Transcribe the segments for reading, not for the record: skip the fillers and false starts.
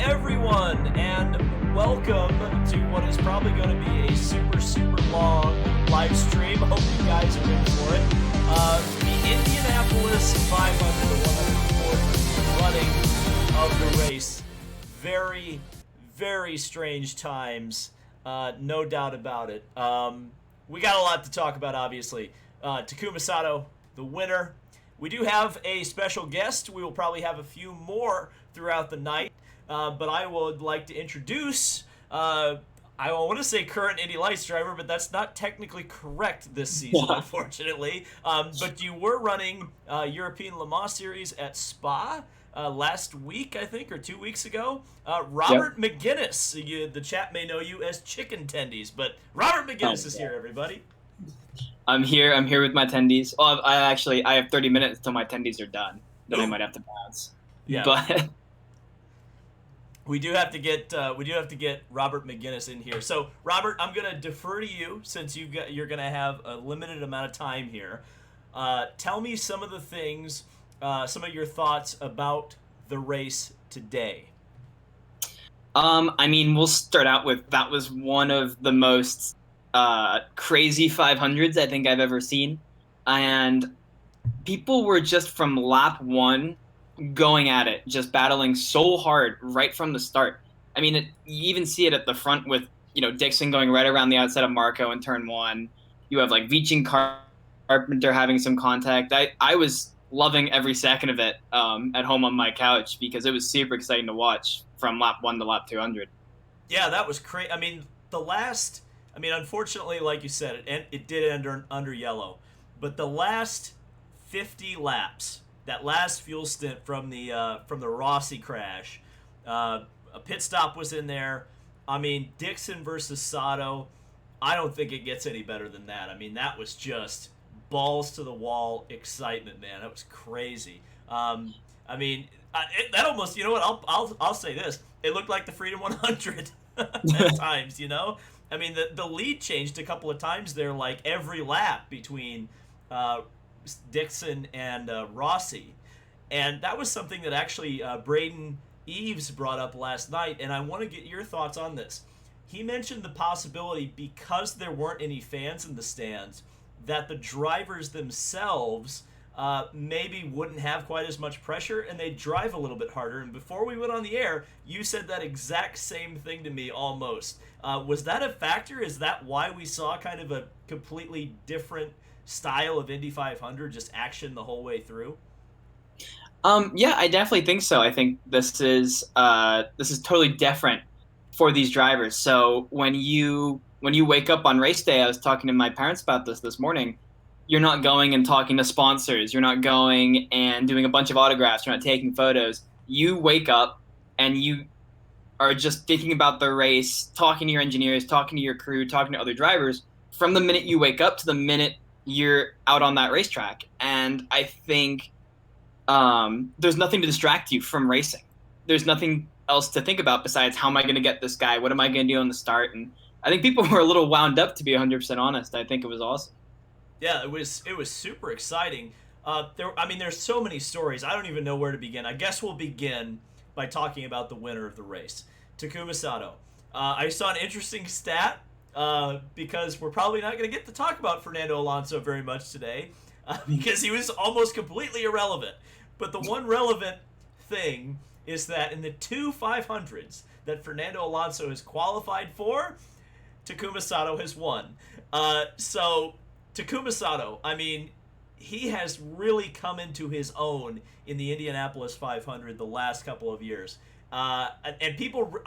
everyone, and welcome to what is probably going to be a super long live stream. Hope you guys are in for it. The Indianapolis 500, the 104th running of the race. Very strange times, no doubt about it. We got a lot to talk about, obviously. Takuma Sato, the winner. We do have a special guest. We will probably have a few more throughout the night. But I would like to introduce, I want to say current Indy Lights driver, but that's not technically correct this season, unfortunately. But you were running European Le Mans Series at Spa last week, I think, or 2 weeks ago. Robert McGinnis, the chat may know you as Chicken Tendies, but Robert McGinnis is here, everybody. I'm here with my tendies. Oh, I have 30 minutes till my tendies are done. Then I might have to bounce. Yeah. But We do have to get Robert McGinnis in here. So, Robert, I'm gonna defer to you since you're gonna have a limited amount of time here. Tell me some of the things, some of your thoughts about the race today. we'll start out with that was one of the most crazy 500s I think I've ever seen, and people were just from lap one going at it, just battling so hard right from the start. You even see it at the front with, Dixon going right around the outside of Marco in turn one. You have like Veach and Carpenter having some contact. I was loving every second of it at home on my couch because it was super exciting to watch from lap 1 to lap 200. Yeah, that was crazy. Unfortunately, like you said, it did end under yellow, but the last 50 laps, that last fuel stint from the Rossi crash, a pit stop was in there. Dixon versus Sato, I don't think it gets any better than that. That was just balls to the wall excitement, man. That was crazy. That almost, you know what? I'll say this: it looked like the Freedom 100 at times. The lead changed a couple of times there, like every lap between Dixon and Rossi, and that was something that actually Braden Eves brought up last night, and I want to get your thoughts on this. He mentioned the possibility, because there weren't any fans in the stands, that the drivers themselves maybe wouldn't have quite as much pressure and they'd drive a little bit harder. And before we went on the air, you said that exact same thing to me almost. Was that a factor? Is that why we saw kind of a completely different style of Indy 500, just action the whole way through? Yeah, I definitely think so. I think this is totally different for these drivers. So when you wake up on race day, I was talking to my parents about this morning. You're not going and talking to sponsors. You're not going and doing a bunch of autographs. You're not taking photos. You wake up and you are just thinking about the race, talking to your engineers, talking to your crew, talking to other drivers from the minute you wake up to the minute you're out on that racetrack. And I think there's nothing to distract you from racing. There's nothing else to think about besides how am I going to get this guy? What am I going to do on the start? And I think people were a little wound up, to be 100% honest. I think it was awesome. Yeah, it was super exciting. There's so many stories. I don't even know where to begin. I guess we'll begin by talking about the winner of the race, Takuma Sato. I saw an interesting stat because we're probably not going to get to talk about Fernando Alonso very much today because he was almost completely irrelevant. But the one relevant thing is that in the two 500s that Fernando Alonso has qualified for, Takuma Sato has won. So Takuma Sato, he has really come into his own in the Indianapolis 500 the last couple of years. And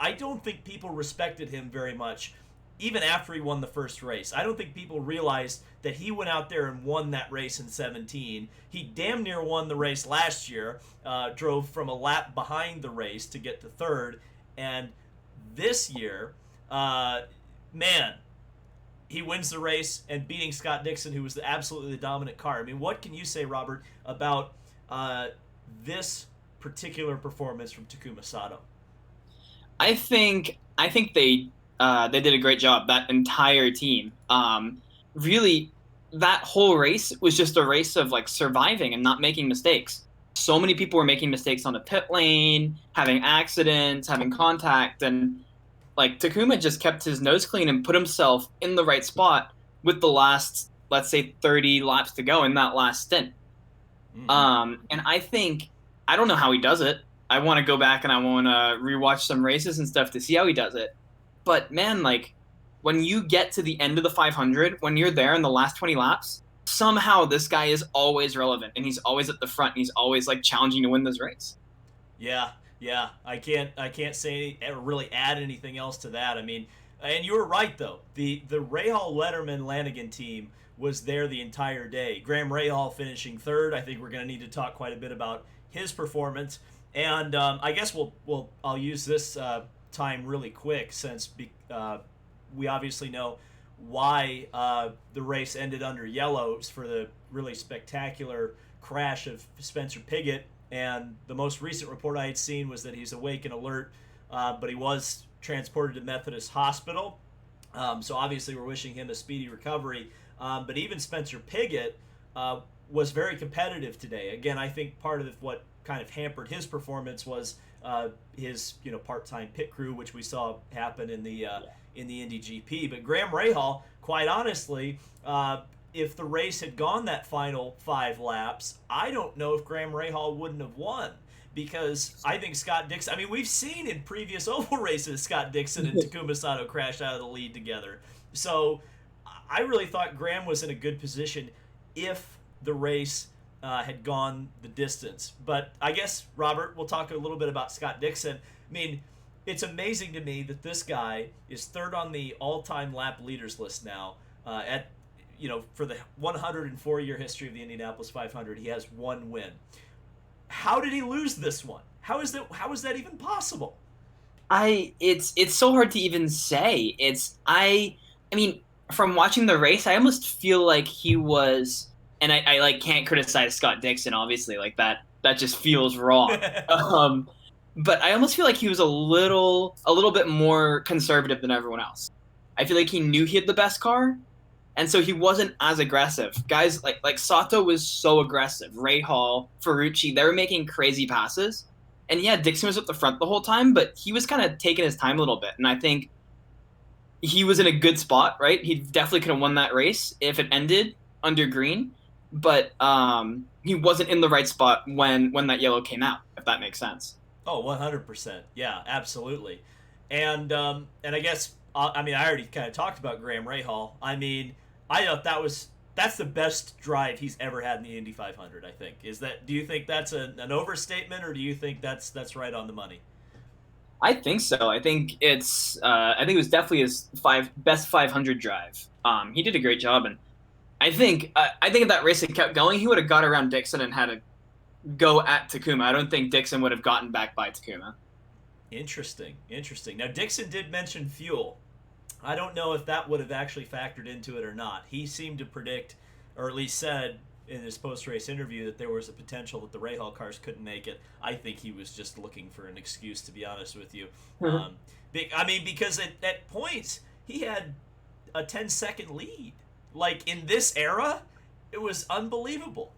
I don't think people respected him very much even after he won the first race. I don't think people realized that he went out there and won that race in 17. He damn near won the race last year, drove from a lap behind the race to get to third. And this year, he wins the race and beating Scott Dixon, who was absolutely the dominant car. What can you say, Robert, about this particular performance from Takuma Sato? I think they did a great job. That entire team, really, that whole race was just a race of like surviving and not making mistakes. so many people were making mistakes on the pit lane, having accidents, having contact, and like Takuma just kept his nose clean and put himself in the right spot with the last, let's say, 30 laps to go in that last stint. And I don't know how he does it. I want to go back and I want to rewatch some races and stuff to see how he does it. But man, like when you get to the end of the 500, when you're there in the last 20 laps, somehow this guy is always relevant and he's always at the front and he's always like challenging to win this race. Yeah, yeah. I can't say really add anything else to that. I mean, and you were right though. The Rahal Letterman Lanigan team was there the entire day. Graham Rahal finishing third. I think we're going to need to talk quite a bit about his performance. And I guess I'll use this time really quick since we obviously know why the race ended under yellows for the really spectacular crash of Spencer Pigott. And the most recent report I had seen was that he's awake and alert, but he was transported to Methodist Hospital. So obviously we're wishing him a speedy recovery. But even Spencer Pigott was very competitive today. Again, I think part of what kind of hampered his performance was his part-time pit crew, which we saw happen in the Indy GP. But Graham Rahal, quite honestly, if the race had gone that final 5 laps, I don't know if Graham Rahal wouldn't have won. Because I think Scott Dixon, I mean, we've seen in previous oval races Scott Dixon and Takuma Sato crash out of the lead together. So I really thought Graham was in a good position if the race had gone the distance. But I guess, Robert, we'll talk a little bit about Scott Dixon. I mean, it's amazing to me that this guy is third on the all-time lap leaders list now. For the 104-year history of the Indianapolis 500, he has 1 win. How did he lose this one? How is that even possible? It's so hard to even say. I mean, from watching the race, I almost feel like he was, and I like can't criticize Scott Dixon, obviously, like that just feels wrong. But I almost feel like he was a little bit more conservative than everyone else. I feel like he knew he had the best car, and so he wasn't as aggressive. Guys like Sato was so aggressive. Rahal, Ferrucci, they were making crazy passes. And yeah, Dixon was at the front the whole time, but he was kind of taking his time a little bit. And I think he was in a good spot, right? He definitely could have won that race if it ended under green. But he wasn't in the right spot when that yellow came out, if that makes sense. Oh, 100%. Yeah, absolutely. And I guess, I mean, I already kind of talked about Graham Rahal. I mean, I thought that's the best drive he's ever had in the Indy 500, I think. Do you think that's an overstatement, or do you think that's right on the money? I think so. I think it was definitely his best 500 drive. He did a great job, and I think if that race had kept going, he would have got around Dixon and had a go at Takuma. I don't think Dixon would have gotten back by Takuma. Interesting. Now, Dixon did mention fuel. I don't know if that would have actually factored into it or not. He seemed to predict, or at least said in his post-race interview, that there was a potential that the Rahal cars couldn't make it. I think he was just looking for an excuse, to be honest with you. Because at points, he had a 10-second lead. Like, in this era, it was unbelievable.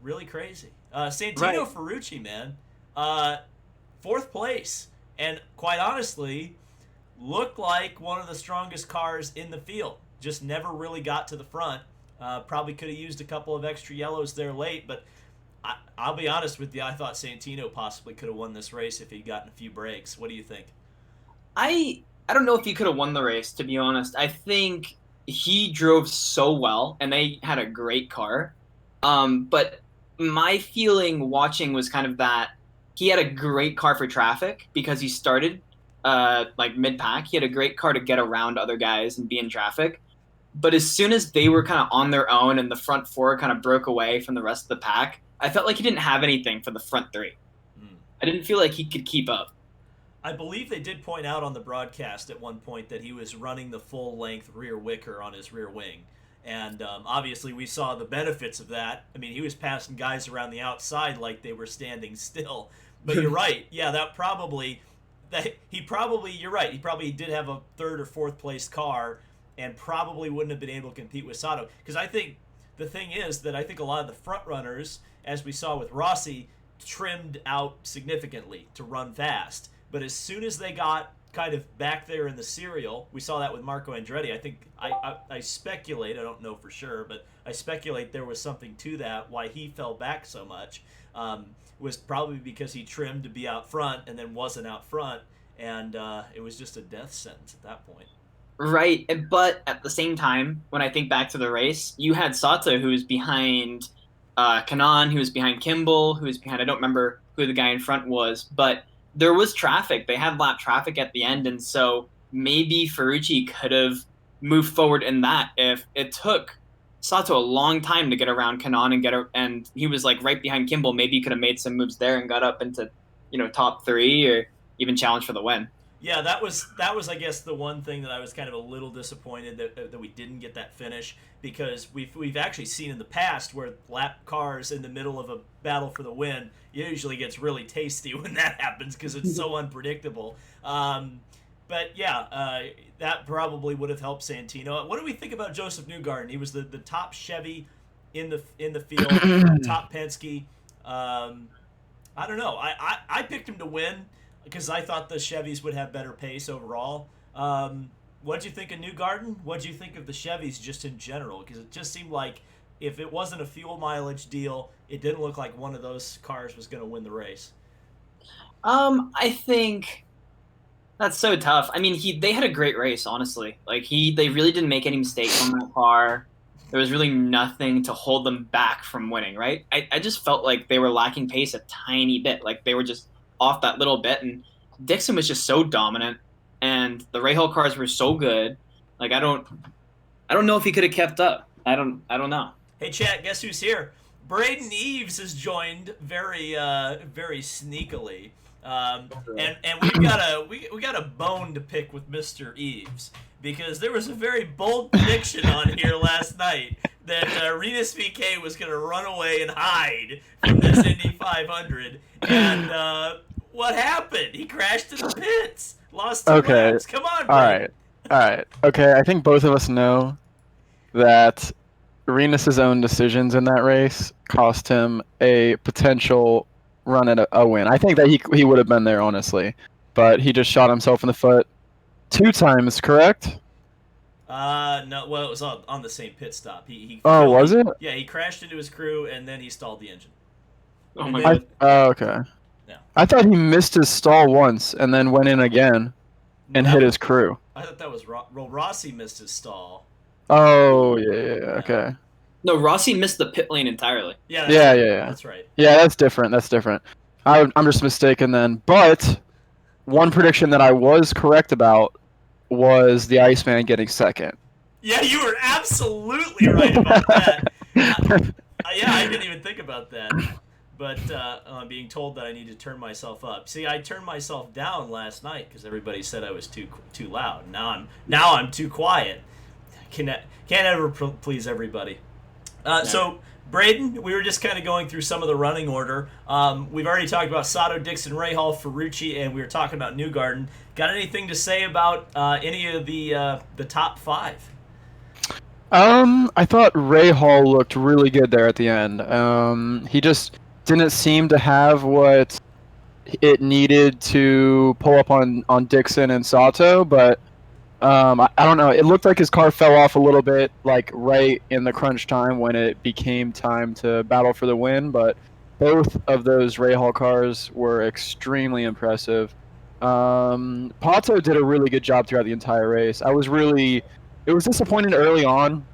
Really crazy. Santino Ferrucci, man. 4th place. And quite honestly, looked like one of the strongest cars in the field. Just never really got to the front. Probably could have used a couple of extra yellows there late, but I'll be honest with you, I thought Santino possibly could have won this race if he'd gotten a few breaks. What do you think? I don't know if he could have won the race, to be honest. I think he drove so well, and they had a great car. But my feeling watching was kind of that he had a great car for traffic because he started mid-pack. He had a great car to get around other guys and be in traffic. But as soon as they were kind of on their own and the front 4 kind of broke away from the rest of the pack, I felt like he didn't have anything for the front 3. I didn't feel like he could keep up. I believe they did point out on the broadcast at one point that he was running the full-length rear wicker on his rear wing. And obviously we saw the benefits of that. I mean, he was passing guys around the outside like they were standing still. But you're right. Yeah, you're right. He probably did have a 3rd or 4th place car and probably wouldn't have been able to compete with Sato. Because I think the thing is that I think a lot of the front runners, as we saw with Rossi, trimmed out significantly to run fast. But as soon as they got kind of back there in the serial, we saw that with Marco Andretti. I think I speculate, I don't know for sure, but I speculate there was something to that, why he fell back so much. Was probably because he trimmed to be out front and then wasn't out front, and it was just a death sentence at that point. Right, but at the same time, when I think back to the race, you had Sato, who was behind Kanaan, who was behind Kimball, who was behind, I don't remember who the guy in front was, but there was traffic. They had lap traffic at the end, and so maybe Ferrucci could have moved forward in that if it took Sato a long time to get around Kanaan and he was like right behind Kimball. Maybe he could have made some moves there and got up into, top 3 or even challenge for the win. Yeah, that was I guess the one thing that I was kind of a little disappointed that we didn't get that finish, because we've actually seen in the past where lap cars in the middle of a battle for the win, it usually gets really tasty when that happens because it's so unpredictable. But yeah, that probably would have helped Santino. What do we think about Joseph Newgarden? He was the top Chevy in the field, top Penske. I don't know. I picked him to win because I thought the Chevys would have better pace overall. What'd you think of Newgarden? What'd you think of the Chevys just in general? Because it just seemed like if it wasn't a fuel mileage deal, it didn't look like one of those cars was going to win the race. I think that's so tough. I mean, they had a great race, honestly. Like they really didn't make any mistakes on that car. There was really nothing to hold them back from winning, right? I just felt like they were lacking pace a tiny bit. Like they were just off that little bit, and Dixon was just so dominant, and the Rahal cars were so good. Like I don't know if he could have kept up. I don't know. Hey chat, guess who's here? Braden Eves has joined very sneakily. And we got a bone to pick with Mr. Eves, because there was a very bold prediction on here last night that Rinus VK was going to run away and hide from this Indy 500, and what happened? He crashed in the pits, lost 2 laps. Come on, Braden. All right. Okay, I think both of us know that Rinus's own decisions in that race cost him a potential run at a win. I think that he would have been there, honestly, but he just shot himself in the foot 2 times, correct? No. Well, it was on the same pit stop. Was it? Yeah, he crashed into his crew and then he stalled the engine. Oh my God. Okay. Yeah. I thought he missed his stall once and then went in again and hit his crew. I thought that was Rossi missed his stall. Oh yeah. Okay. No, Rossi missed the pit lane entirely. Yeah. That's right. Yeah, that's different. I'm just mistaken then. But one prediction that I was correct about was the Iceman getting second. Yeah, you were absolutely right about that. Yeah, I didn't even think about that. But I'm being told that I need to turn myself up. See, I turned myself down last night because everybody said I was too loud. Now I'm too quiet. Can't ever please everybody. So, Braden, we were just kind of going through some of the running order. We've already talked about Sato, Dixon, Rahal, Ferrucci, and we were talking about Newgarden. Got anything to say about any of the top 5? I thought Rahal looked really good there at the end. He just didn't seem to have what it needed to pull up on Dixon and Sato, but I don't know. It looked like his car fell off a little bit, like right in the crunch time when it became time to battle for the win. But both of those Rahal cars were extremely impressive. Pato did a really good job throughout the entire race. It was disappointing early on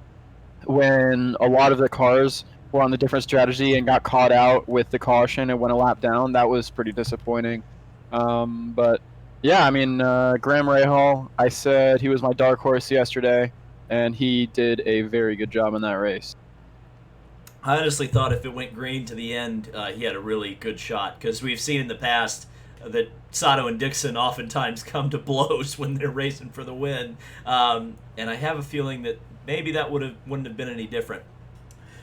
when a lot of the cars were on the different strategy and got caught out with the caution and went a lap down. That was pretty disappointing. But yeah, I mean, Graham Rahal, I said he was my dark horse yesterday, and he did a very good job in that race. I honestly thought if it went green to the end, he had a really good shot, because we've seen in the past that Sato and Dixon oftentimes come to blows when they're racing for the win, and I have a feeling that maybe that wouldn't have been any different.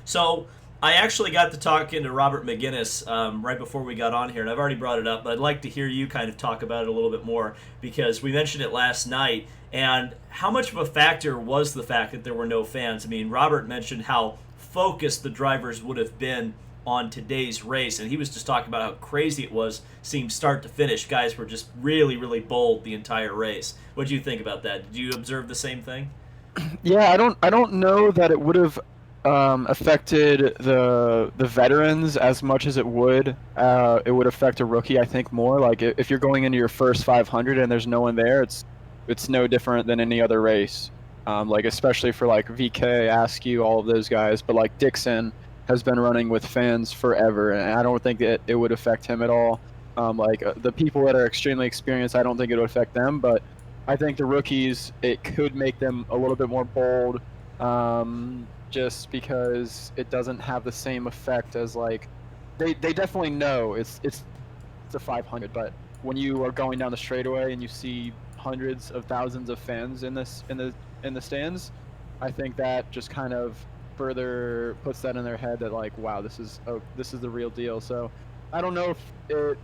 So I actually got to talking to Robert McGinnis right before we got on here, and I've already brought it up, but I'd like to hear you kind of talk about it a little bit more, because we mentioned it last night, and how much of a factor was the fact that there were no fans? I mean, Robert mentioned how focused the drivers would have been on today's race, and he was just talking about how crazy it was seeing start to finish. Guys were just really, really bold the entire race. What do you think about that? Did you observe the same thing? Yeah, I don't know that it would have affected the veterans as much as it would affect a rookie. I think more like if you're going into your first 500 and there's no one there, it's no different than any other race. Like especially for like VK, Askew, all of those guys. But like Dixon has been running with fans forever, and I don't think that it would affect him at all. The people that are extremely experienced, I don't think it would affect them, but I think the rookies, it could make them a little bit more bold, just because it doesn't have the same effect as like they definitely know it's a 500, but when you are going down the straightaway and you see hundreds of thousands of fans in the stands, I think that just kind of further puts that in their head that like, wow, this is the real deal. So I don't know if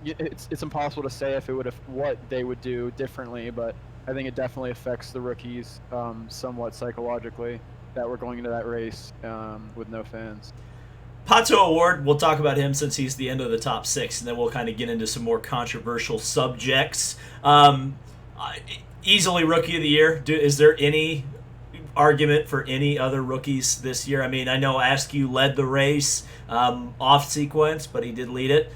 it's impossible to say if it would have what they would do differently, but I think it definitely affects the rookies somewhat psychologically that we're going into that race with no fans. Pato Award, we'll talk about him since he's the end of the top 6, and then we'll kind of get into some more controversial subjects. Easily Rookie of the Year. Is there any argument for any other rookies this year? I mean, I know Askew led the race off sequence, but he did lead it.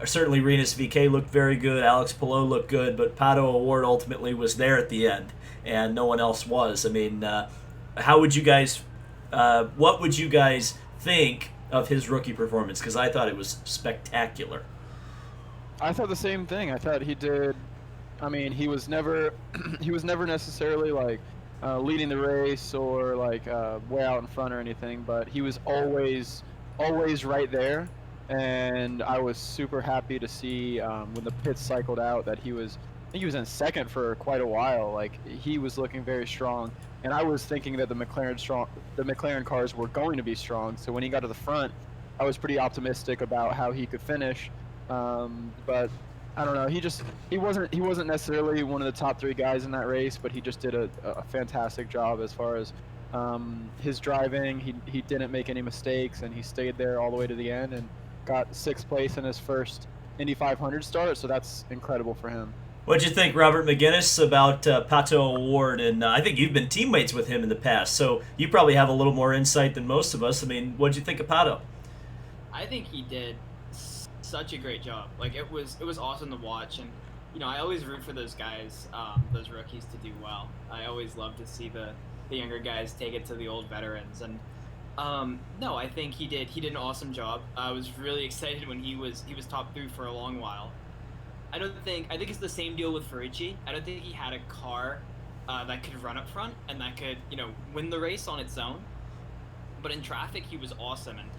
Certainly Renus VK looked very good. Alex Palou looked good, but Pato Award ultimately was there at the end, and no one else was. I mean, how would you guys, what would you guys think of his rookie performance? Because I thought it was spectacular. I thought the same thing. I thought he did. I mean, he was never necessarily like leading the race or like way out in front or anything, but he was always right there. And I was super happy to see when the pits cycled out that I think he was in second for quite a while. Like he was looking very strong, and I was thinking that the McLaren cars were going to be strong. So when he got to the front, I was pretty optimistic about how he could finish. But I don't know. He wasn't necessarily one of the top 3 guys in that race, but he just did a fantastic job as far as his driving. He didn't make any mistakes, and he stayed there all the way to the end and got 6th place in his first Indy 500 start, so that's incredible for him. What'd you think, Robert McGinnis, about Pato Award? And I think you've been teammates with him in the past, so you probably have a little more insight than most of us. I mean, what'd you think of Pato? I think he did such a great job. Like it was awesome to watch, and you know I always root for those guys, those rookies to do well. I always love to see the younger guys take it to the old veterans, and no, I think he did an awesome job. I was really excited when he was top 3 for a long while. I think it's the same deal with Ferrucci. I don't think he had a car that could run up front and that could win the race on its own. But in traffic, he was awesome, and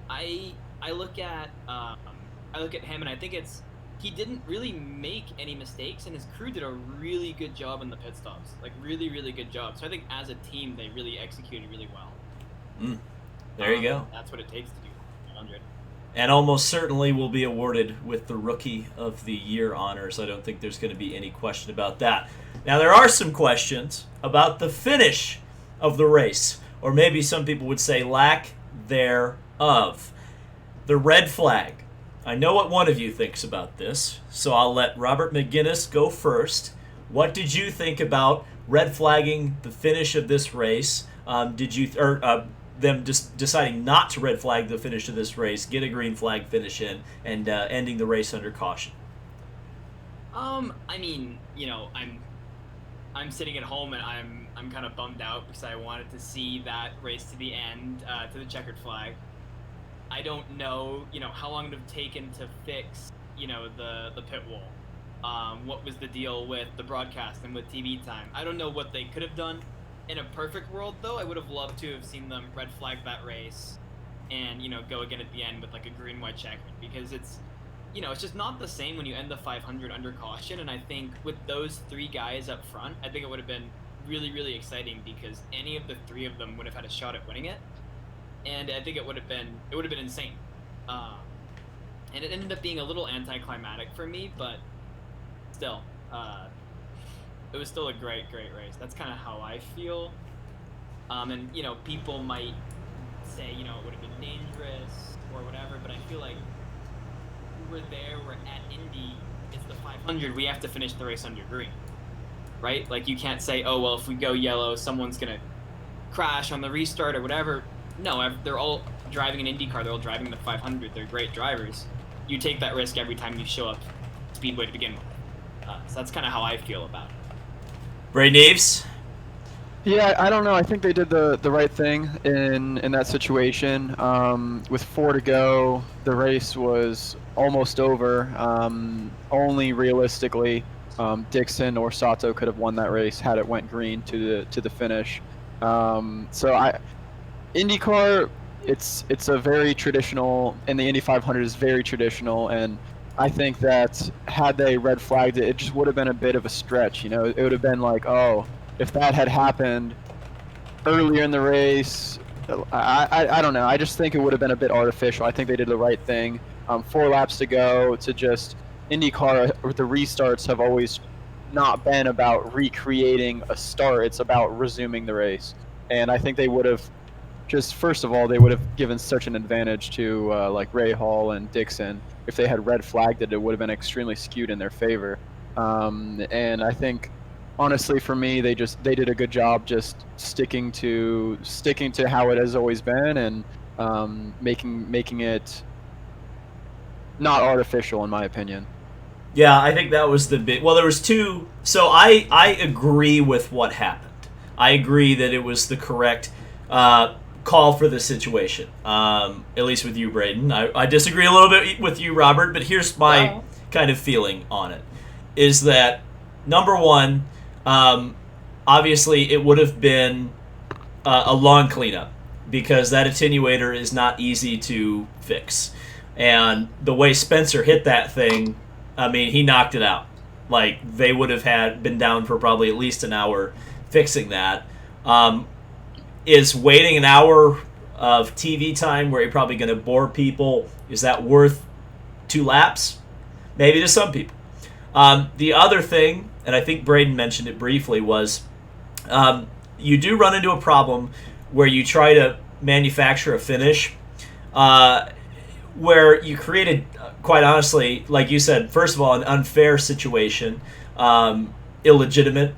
I look at him and I think he didn't really make any mistakes, and his crew did a really good job in the pit stops, like really, really good job. So I think as a team, they really executed really well. There you go. That's what it takes to do 100. And almost certainly will be awarded with the Rookie of the Year honors. I don't think there's going to be any question about that. Now, there are some questions about the finish of the race, or maybe some people would say lack thereof. The red flag. I know what one of you thinks about this, so I'll let Robert McGinnis go first. What did you think about red flagging the finish of this race? Them just deciding not to red flag the finish of this race, get a green flag finish in, and ending the race under caution? I mean, I'm sitting at home and I'm kind of bummed out because I wanted to see that race to the end, to the checkered flag. I don't know, how long it would have taken to fix, the pit wall. What was the deal with the broadcast and with TV time? I don't know what they could have done. In a perfect world, though, I would have loved to have seen them red flag that race and, go again at the end with, like, a green-white checkered, because it's just not the same when you end the 500 under caution, and I think with those 3 guys up front, I think it would have been really, really exciting because any of the 3 of them would have had a shot at winning it, and I think it would have been insane. And it ended up being a little anticlimactic for me, but still, it was still a great race. That's kind of how I feel. And people might say, you know, it would have been dangerous or whatever, but I feel like we're at Indy, it's the 500, we have to finish the race under green, right? Like, you can't say, oh, well, if we go yellow, someone's going to crash on the restart or whatever. No, they're all driving an Indy car, they're all driving the 500, they're great drivers. You take that risk every time you show up Speedway to begin with. So that's kind of how I feel about it. Ray Neves? Yeah, I don't know. I think they did the right thing in that situation. With 4 to go, the race was almost over. Only realistically, Dixon or Sato could have won that race had it went green to the finish. IndyCar, it's a very traditional, and the Indy 500 is very traditional, and I think that had they red flagged it, it just would have been a bit of a stretch. You know, it would have been like, oh, if that had happened earlier in the race, I don't know. I just think it would have been a bit artificial. I think they did the right thing. 4 laps to go to just IndyCar, the restarts have always not been about recreating a start. It's about resuming the race. And I think they would have just, first of all, they would have given such an advantage to like Ray Hall and Dixon. If they had red flagged it, it would have been extremely skewed in their favor. And I think, honestly, for me, they did a good job just sticking to how it has always been, and making it not artificial, in my opinion. Yeah, I think that was the big. Well, there was two. So I agree with what happened. I agree that it was the correct call for the situation. At least with you, Braden. I disagree a little bit with you, Robert. But here's my kind of feeling on it: is that number one, obviously it would have been a long cleanup because that attenuator is not easy to fix, and the way Spencer hit that thing. I mean, he knocked it out. Like, they would have been down for probably at least an hour fixing that. Is waiting an hour of TV time where you're probably going to bore people, is that worth 2 laps? Maybe to some people. The other thing, and I think Braden mentioned it briefly, was you do run into a problem where you try to manufacture a finish where you created, quite honestly, like you said, first of all, an unfair situation, illegitimate,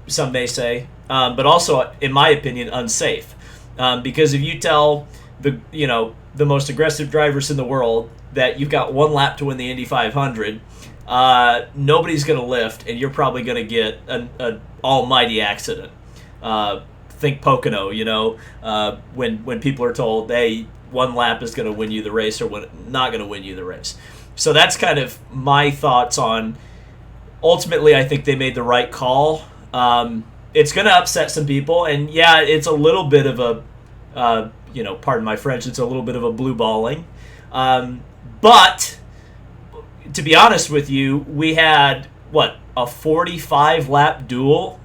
some may say, but also, in my opinion, unsafe. Because if you tell the most aggressive drivers in the world that you've got 1 lap to win the Indy 500, nobody's going to lift, and you're probably going to get an almighty accident. Think Pagino, when people are told, hey, 1 lap is going to win you the race or not going to win you the race. So that's kind of my thoughts on, ultimately, I think they made the right call. It's going to upset some people, and yeah, it's a little bit of a, pardon my French, it's a little bit of a blue balling. But, to be honest with you, we had, a 45-lap duel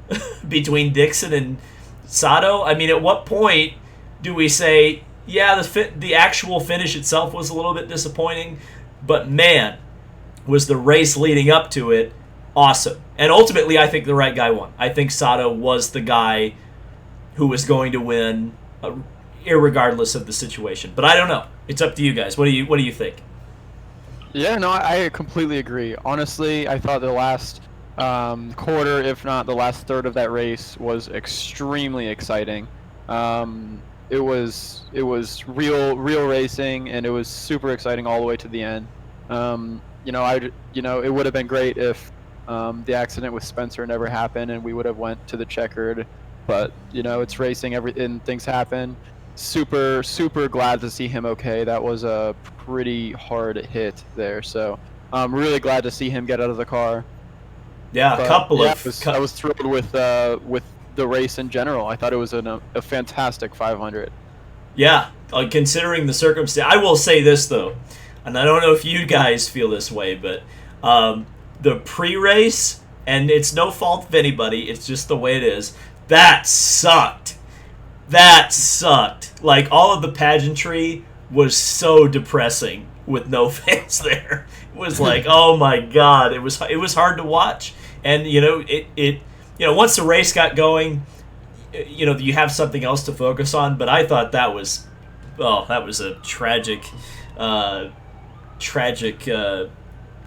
between Dixon and Sato? I mean, at what point do we say, yeah, the actual finish itself was a little bit disappointing, but man, was the race leading up to it awesome. And ultimately, I think the right guy won. I think Sato was the guy who was going to win, irregardless of the situation. But I don't know. It's up to you guys. What do you think? Yeah, no, I completely agree. Honestly, I thought the last quarter, if not the last third of that race, was extremely exciting. It was real racing, and it was super exciting all the way to the end. It would have been great if the accident with Spencer never happened and we would have went to the checkered. But it's racing, and things happen. Super glad to see him okay. That was a pretty hard hit there, so I'm really glad to see him get out of the car. Yeah, I was thrilled with the race in general. I thought it was a fantastic 500. Yeah, considering the circumstance. I will say this, though, and I don't know if you guys feel this way, but the pre-race, and it's no fault of anybody, it's just the way it is, that sucked. Like, all of the pageantry was so depressing with no fans there. It was like, oh my God, it was hard to watch. And, once the race got going, you have something else to focus on, but I thought that was well, that was a tragic amount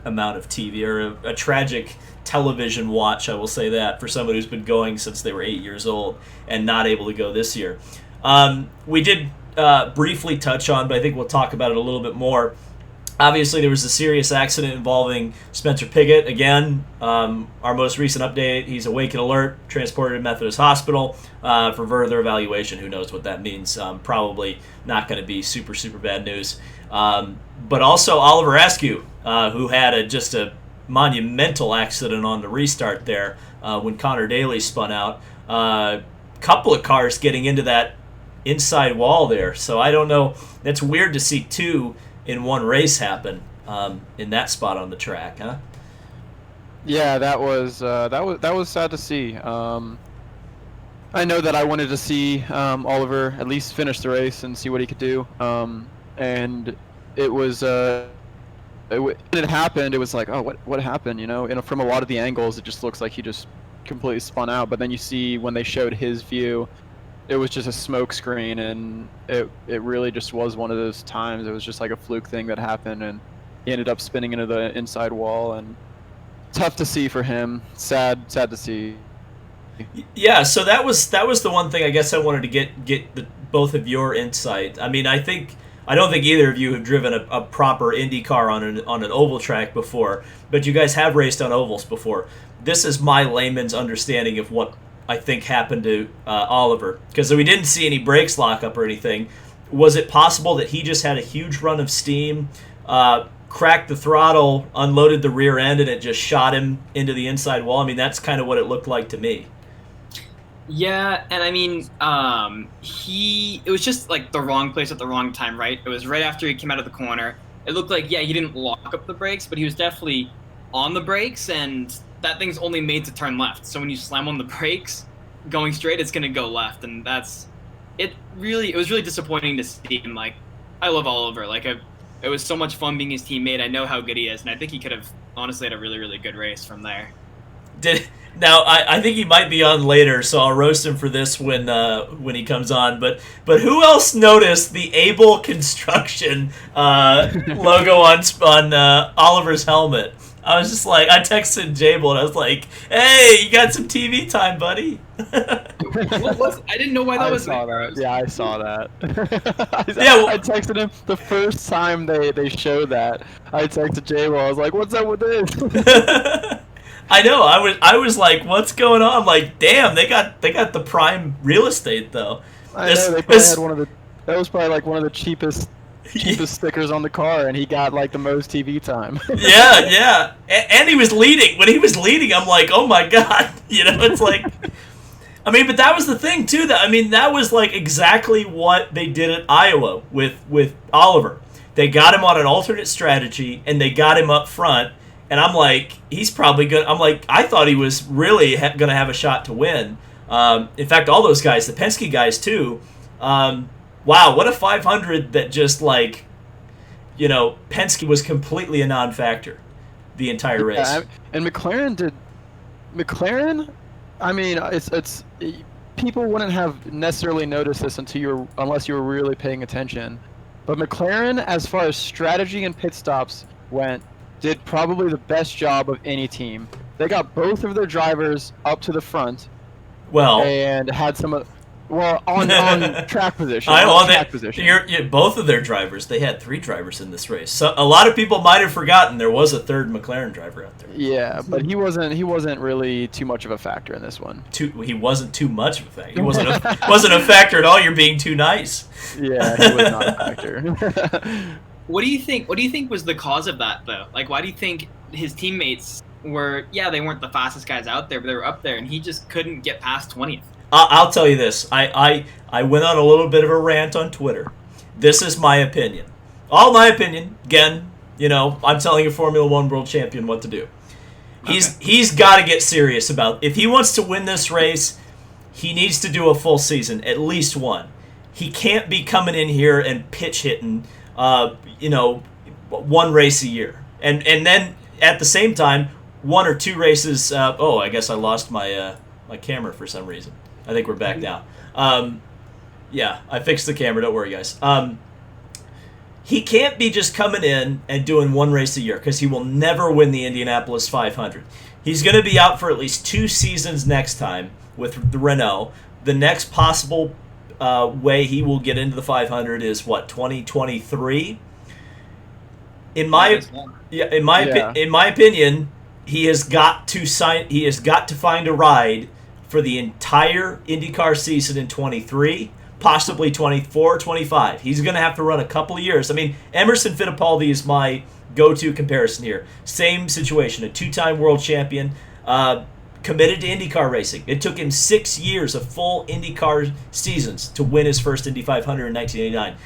of TV, or a tragic television watch, I will say that, for somebody who's been going since they were 8 years old and not able to go this year. We did briefly touch on, but I think we'll talk about it a little bit more. Obviously, there was a serious accident involving Spencer Pigott. Again, our most recent update, he's awake and alert, transported to Methodist Hospital for further evaluation. Who knows what that means? Probably not going to be super, super bad news. But also Oliver Askew, who had just a monumental accident on the restart there when Connor Daly spun out. Couple of cars getting into that inside wall there. So I don't know. That's weird to see two in one race happen in that spot on the track, huh? Yeah, that was sad to see. I know that I wanted to see Oliver at least finish the race and see what he could do. And it was when it happened, it was like, oh, what happened? You know, and from a lot of the angles, it just looks like he just completely spun out. But then you see when they showed his view, it was just a smoke screen, and it really just was one of those times. It was just like a fluke thing that happened, and he ended up spinning into the inside wall. And tough to see for him. Sad to see. Yeah, so that was the one thing I guess I wanted to get both of your insight. I mean, I don't think either of you have driven a proper Indy car on an oval track before, but you guys have raced on ovals before. This is my layman's understanding of what I think happened to Oliver, because we didn't see any brakes lock up or anything. Was it possible that he just had a huge run of steam, cracked the throttle, unloaded the rear end, and it just shot him into the inside wall? I mean, that's kind of what it looked like to me. Yeah, and I mean, it was just like the wrong place at the wrong time, right? It was right after he came out of the corner. It looked like, yeah, he didn't lock up the brakes, but he was definitely on the brakes, and that thing's only made to turn left. So when you slam on the brakes, going straight, it's gonna go left, and it was really disappointing to see him. Like, I love Oliver. Like, it was so much fun being his teammate. I know how good he is, and I think he could have honestly had a really, really good race from there. Now, I think he might be on later, so I'll roast him for this when he comes on. But who else noticed the Able Construction logo on Oliver's helmet? I was just like, I texted Jable and I was like, "Hey, you got some TV time, buddy." I didn't know why that was. Saw that. Yeah, I saw that. I texted him the first time they showed that. I texted Jable. I was like, "What's up with this?" I know. I was like, "What's going on?" I'm like, damn, they got the prime real estate though. I know they probably had one of the. That was probably like one of the cheapest stickers on the car, and he got like the most TV time. Yeah. And he was leading. When he was leading, I'm like, oh my god, you know, it's like. I mean, but that was the thing too. That was like exactly what they did at Iowa with Oliver. They got him on an alternate strategy, and they got him up front. And I'm like, he's probably good. I'm like, I thought he was really going to have a shot to win. In fact, all those guys, the Penske guys too. Wow, what a 500 that just like, you know, Penske was completely a non-factor the entire race. Yeah, and McLaren, I mean, it's people wouldn't have necessarily noticed this unless you were really paying attention. But McLaren, as far as strategy and pit stops went, did probably the best job of any team. They got both of their drivers up to the front. Well, and had some on track position. Both of their drivers. They had 3 drivers in this race. So a lot of people might have forgotten there was a third McLaren driver out there. Yeah, but he wasn't really too much of a factor in this one. He wasn't too much of a factor. He wasn't a factor at all. You're being too nice. Yeah, he was not a factor. What do you think was the cause of that, though? Like, why do you think his teammates were, they weren't the fastest guys out there, but they were up there, and he just couldn't get past 20th? I'll tell you this. I went on a little bit of a rant on Twitter. This is my opinion. All my opinion. Again, you know, I'm telling a Formula One world champion what to do. He's got to get serious about, if he wants to win this race, he needs to do a full season, at least one. He can't be coming in here and pitch hitting, you know, one race a year. And then at the same time, 1 or 2 races. I guess I lost my camera for some reason. I think we're back now. Yeah, I fixed the camera. Don't worry, guys. He can't be just coming in and doing one race a year because he will never win the Indianapolis 500. He's going to be out for at least 2 seasons next time with the Renault. The next possible way he will get into the 500 is what, 2023? In my opinion, he has got to find a ride for the entire IndyCar season in 23, possibly 24, 25. He's going to have to run a couple of years. I mean, Emerson Fittipaldi is my go-to comparison here. Same situation, a 2-time world champion, committed to IndyCar racing. It took him 6 years of full IndyCar seasons to win his first Indy 500 in 1989.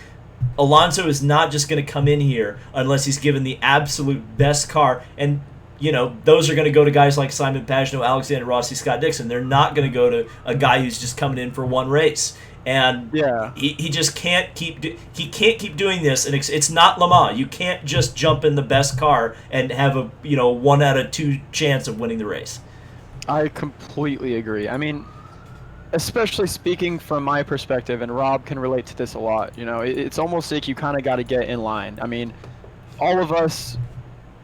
Alonso is not just going to come in here unless he's given the absolute best car. And, you know, those are going to go to guys like Simon Pagino, Alexander Rossi, Scott Dixon. They're not going to go to a guy who's just coming in for one race. And he just can't keep doing this. And it's not Le Mans. You can't just jump in the best car and have a 1 out of 2 chance of winning the race. I completely agree. I mean, especially speaking from my perspective, and Rob can relate to this a lot, it's almost like you kind of got to get in line. I mean, all of us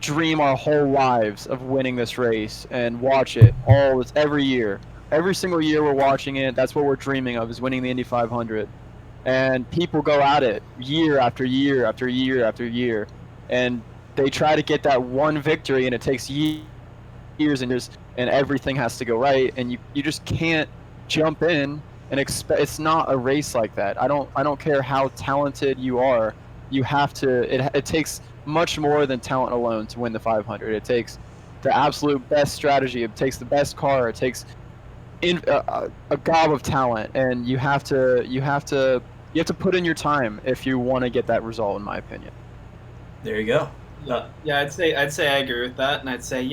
dream our whole lives of winning this race and watch it every year. Every single year we're watching it. That's what we're dreaming of, is winning the Indy 500. And people go at it year after year after year after year. And they try to get that one victory, and it takes years and years, and everything has to go right. And you just can't jump in and expect. It's not a race like that. I don't care how talented you are. You have to. It takes much more than talent alone to win the 500. It takes the absolute best strategy. It takes the best car. It takes a gob of talent, and you have to put in your time if you want to get that result, in my opinion. There you go. Yeah, I'd say I agree with that, and I'd say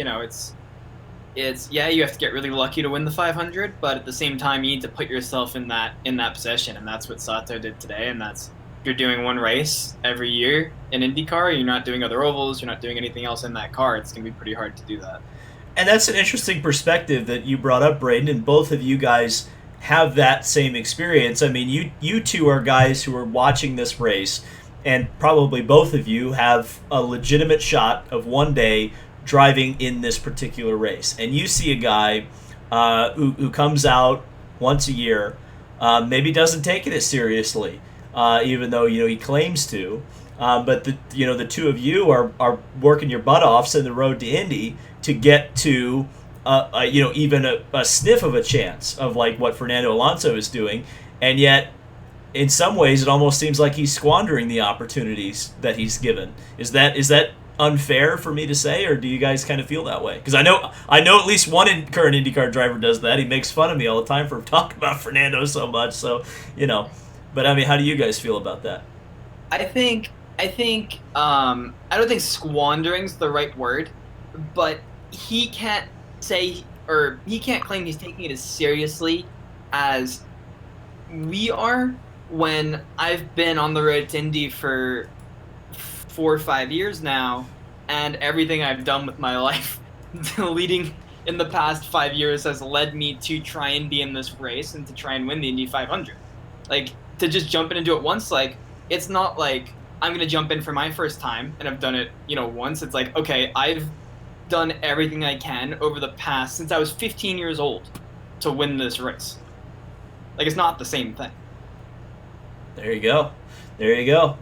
it's you have to get really lucky to win the 500, but at the same time you need to put yourself in that position, and that's what Sato did today. And that's, you're doing one race every year in IndyCar. You're not doing other ovals. You're not doing anything else in that car. It's gonna be pretty hard to do that. And that's an interesting perspective that you brought up, Braden, and both of you guys have that same experience. I mean, you two are guys who are watching this race, and probably both of you have a legitimate shot of one day driving in this particular race. And you see a guy who comes out once a year, maybe doesn't take it as seriously, even though he claims to. But the two of you are working your butt offs in the road to Indy to get to even a sniff of a chance of like what Fernando Alonso is doing, and yet in some ways it almost seems like he's squandering the opportunities that he's given. Is that unfair for me to say, or do you guys kind of feel that way? Because I know at least one current IndyCar driver does that. He makes fun of me all the time for talking about Fernando so much. So but I mean, how do you guys feel about that? I think I don't think squandering's the right word, but he can't claim he's taking it as seriously as we are, when I've been on the road to Indy for 4 or 5 years now, and everything I've done with my life leading in the past 5 years has led me to try and be in this race and to try and win the Indy 500. Like, to just jump in and do it once, like, it's not like I'm going to jump in for my first time and I've done it, once. It's like, okay, I've done everything I can over the past, since I was 15 years old, to win this race. Like, it's not the same thing. There you go.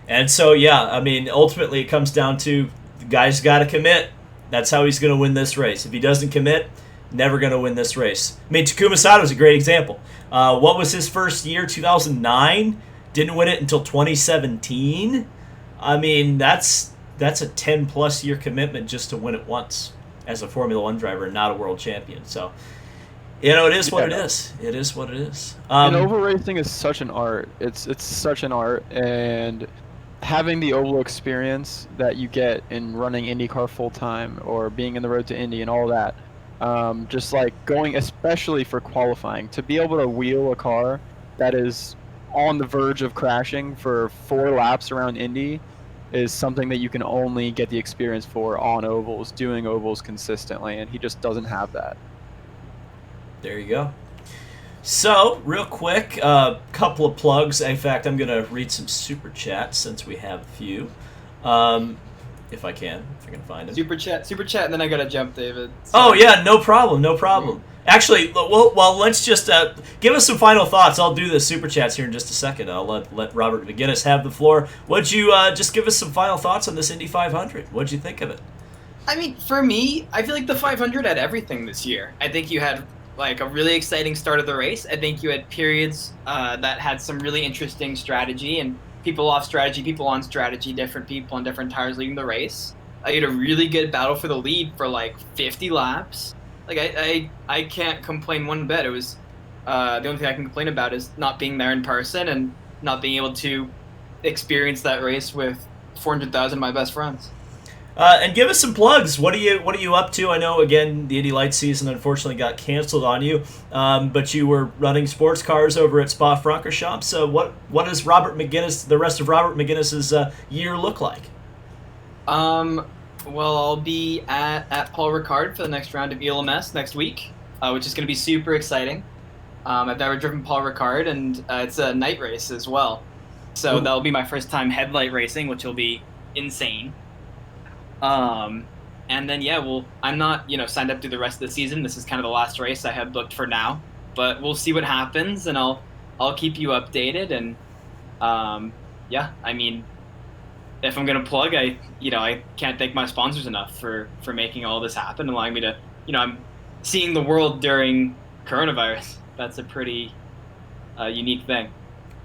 And so, I mean, ultimately it comes down to the guy's got to commit. That's how he's going to win this race. If he doesn't commit, never going to win this race. I mean, Takuma Sato is a great example. What was his first year? 2009? Didn't win it until 2017. I mean, that's a 10-plus year commitment just to win it once as a Formula One driver and not a world champion. So, it is what it is. It is what it is. And oval racing is such an art. It's such an art, and having the oval experience that you get in running IndyCar full time or being in the road to Indy and all that, just like going, especially for qualifying, to be able to wheel a car that is on the verge of crashing for 4 laps around Indy is something that you can only get the experience for on ovals, doing ovals consistently, and he just doesn't have that. There you go. So, real quick, couple of plugs. In fact, I'm going to read some super chats since we have a few. If I can find them. Super chat, and then I gotta jump, David. Oh yeah, no problem. Actually, well, let's just give us some final thoughts. I'll do the super chats here in just a second. I'll let Robert McGinnis have the floor. Would you just give us some final thoughts on this Indy 500? What'd you think of it? I mean, for me, I feel like the 500 had everything this year. I think you had like a really exciting start of the race. I think you had periods that had some really interesting strategy and people off strategy, people on strategy, different people on different tires leading the race. I had a really good battle for the lead for like 50 laps. Like I can't complain one bit. It was the only thing I can complain about is not being there in person and not being able to experience that race with 400,000 of my best friends. And give us some plugs. What are you up to? I know again the Indy Lights season unfortunately got canceled on you, but you were running sports cars over at Spa Francorchamps. So what does the rest of Robert McGinnis's year look like? Well, I'll be at Paul Ricard for the next round of ELMS next week, which is going to be super exciting. I've never driven Paul Ricard, and it's a night race as well. So that'll be my first time headlight racing, which will be insane. And then, I'm not, signed up through the rest of the season. This is kind of the last race I have booked for now. But we'll see what happens, and I'll keep you updated. And, I mean, if I'm going to plug, I can't thank my sponsors enough for making all this happen, allowing me to, I'm seeing the world during coronavirus. That's a pretty unique thing.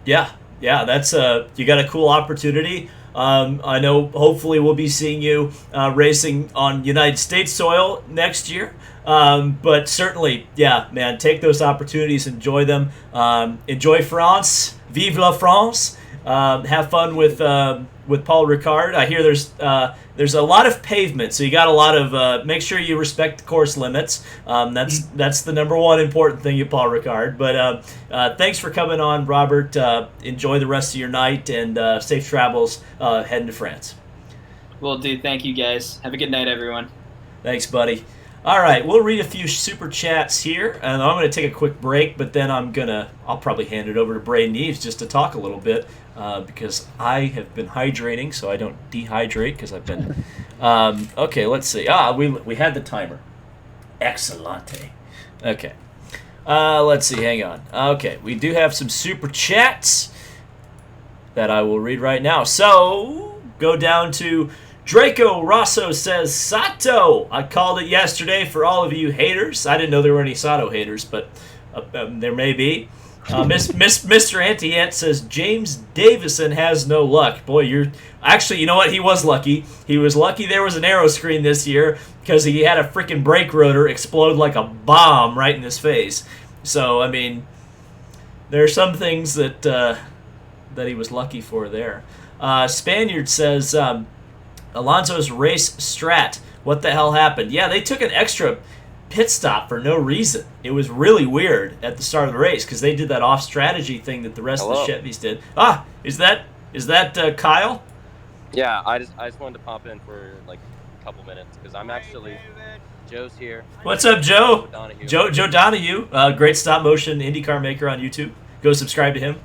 Yeah, that's you got a cool opportunity. I know hopefully we'll be seeing you racing on United States soil next year. But certainly, yeah, man, take those opportunities, enjoy them. Enjoy France. Vive la France. Have fun with Paul Ricard. I hear there's a lot of pavement, so you got a lot of make sure you respect the course limits. That's the number one important thing at Paul Ricard. But thanks for coming on, Robert. Enjoy the rest of your night and safe travels heading to France. Will do. Thank you, guys. Have a good night, everyone. Thanks, buddy. All right, we'll read a few super chats here, and I'm going to take a quick break, but then I'll probably hand it over to Bray Neves just to talk a little bit because I have been hydrating, so I don't dehydrate because I've been. Okay, let's see. We had the timer. Excellente. Okay. Let's see. Hang on. Okay, we do have some super chats that I will read right now. So go down to. Draco Rosso says, Sato! I called it yesterday for all of you haters. I didn't know there were any Sato haters, but there may be. Mr. Anti-Ant says, James Davison has no luck. Boy, Actually, you know what? He was lucky. He was lucky there was an aero screen this year because he had a freaking brake rotor explode like a bomb right in his face. So, I mean, there are some things that he was lucky for there. Spaniard says... Alonso's race strat. What the hell happened? Yeah, they took an extra pit stop for no reason. It was really weird at the start of the race because they did that off strategy thing that the rest of the Chevys did. Is that Kyle? Yeah, I just wanted to pop in for like a couple minutes because I'm actually Joe's here. What's up, Joe? Donahue. Joe Donahue, great stop motion IndyCar maker on YouTube. Go subscribe to him.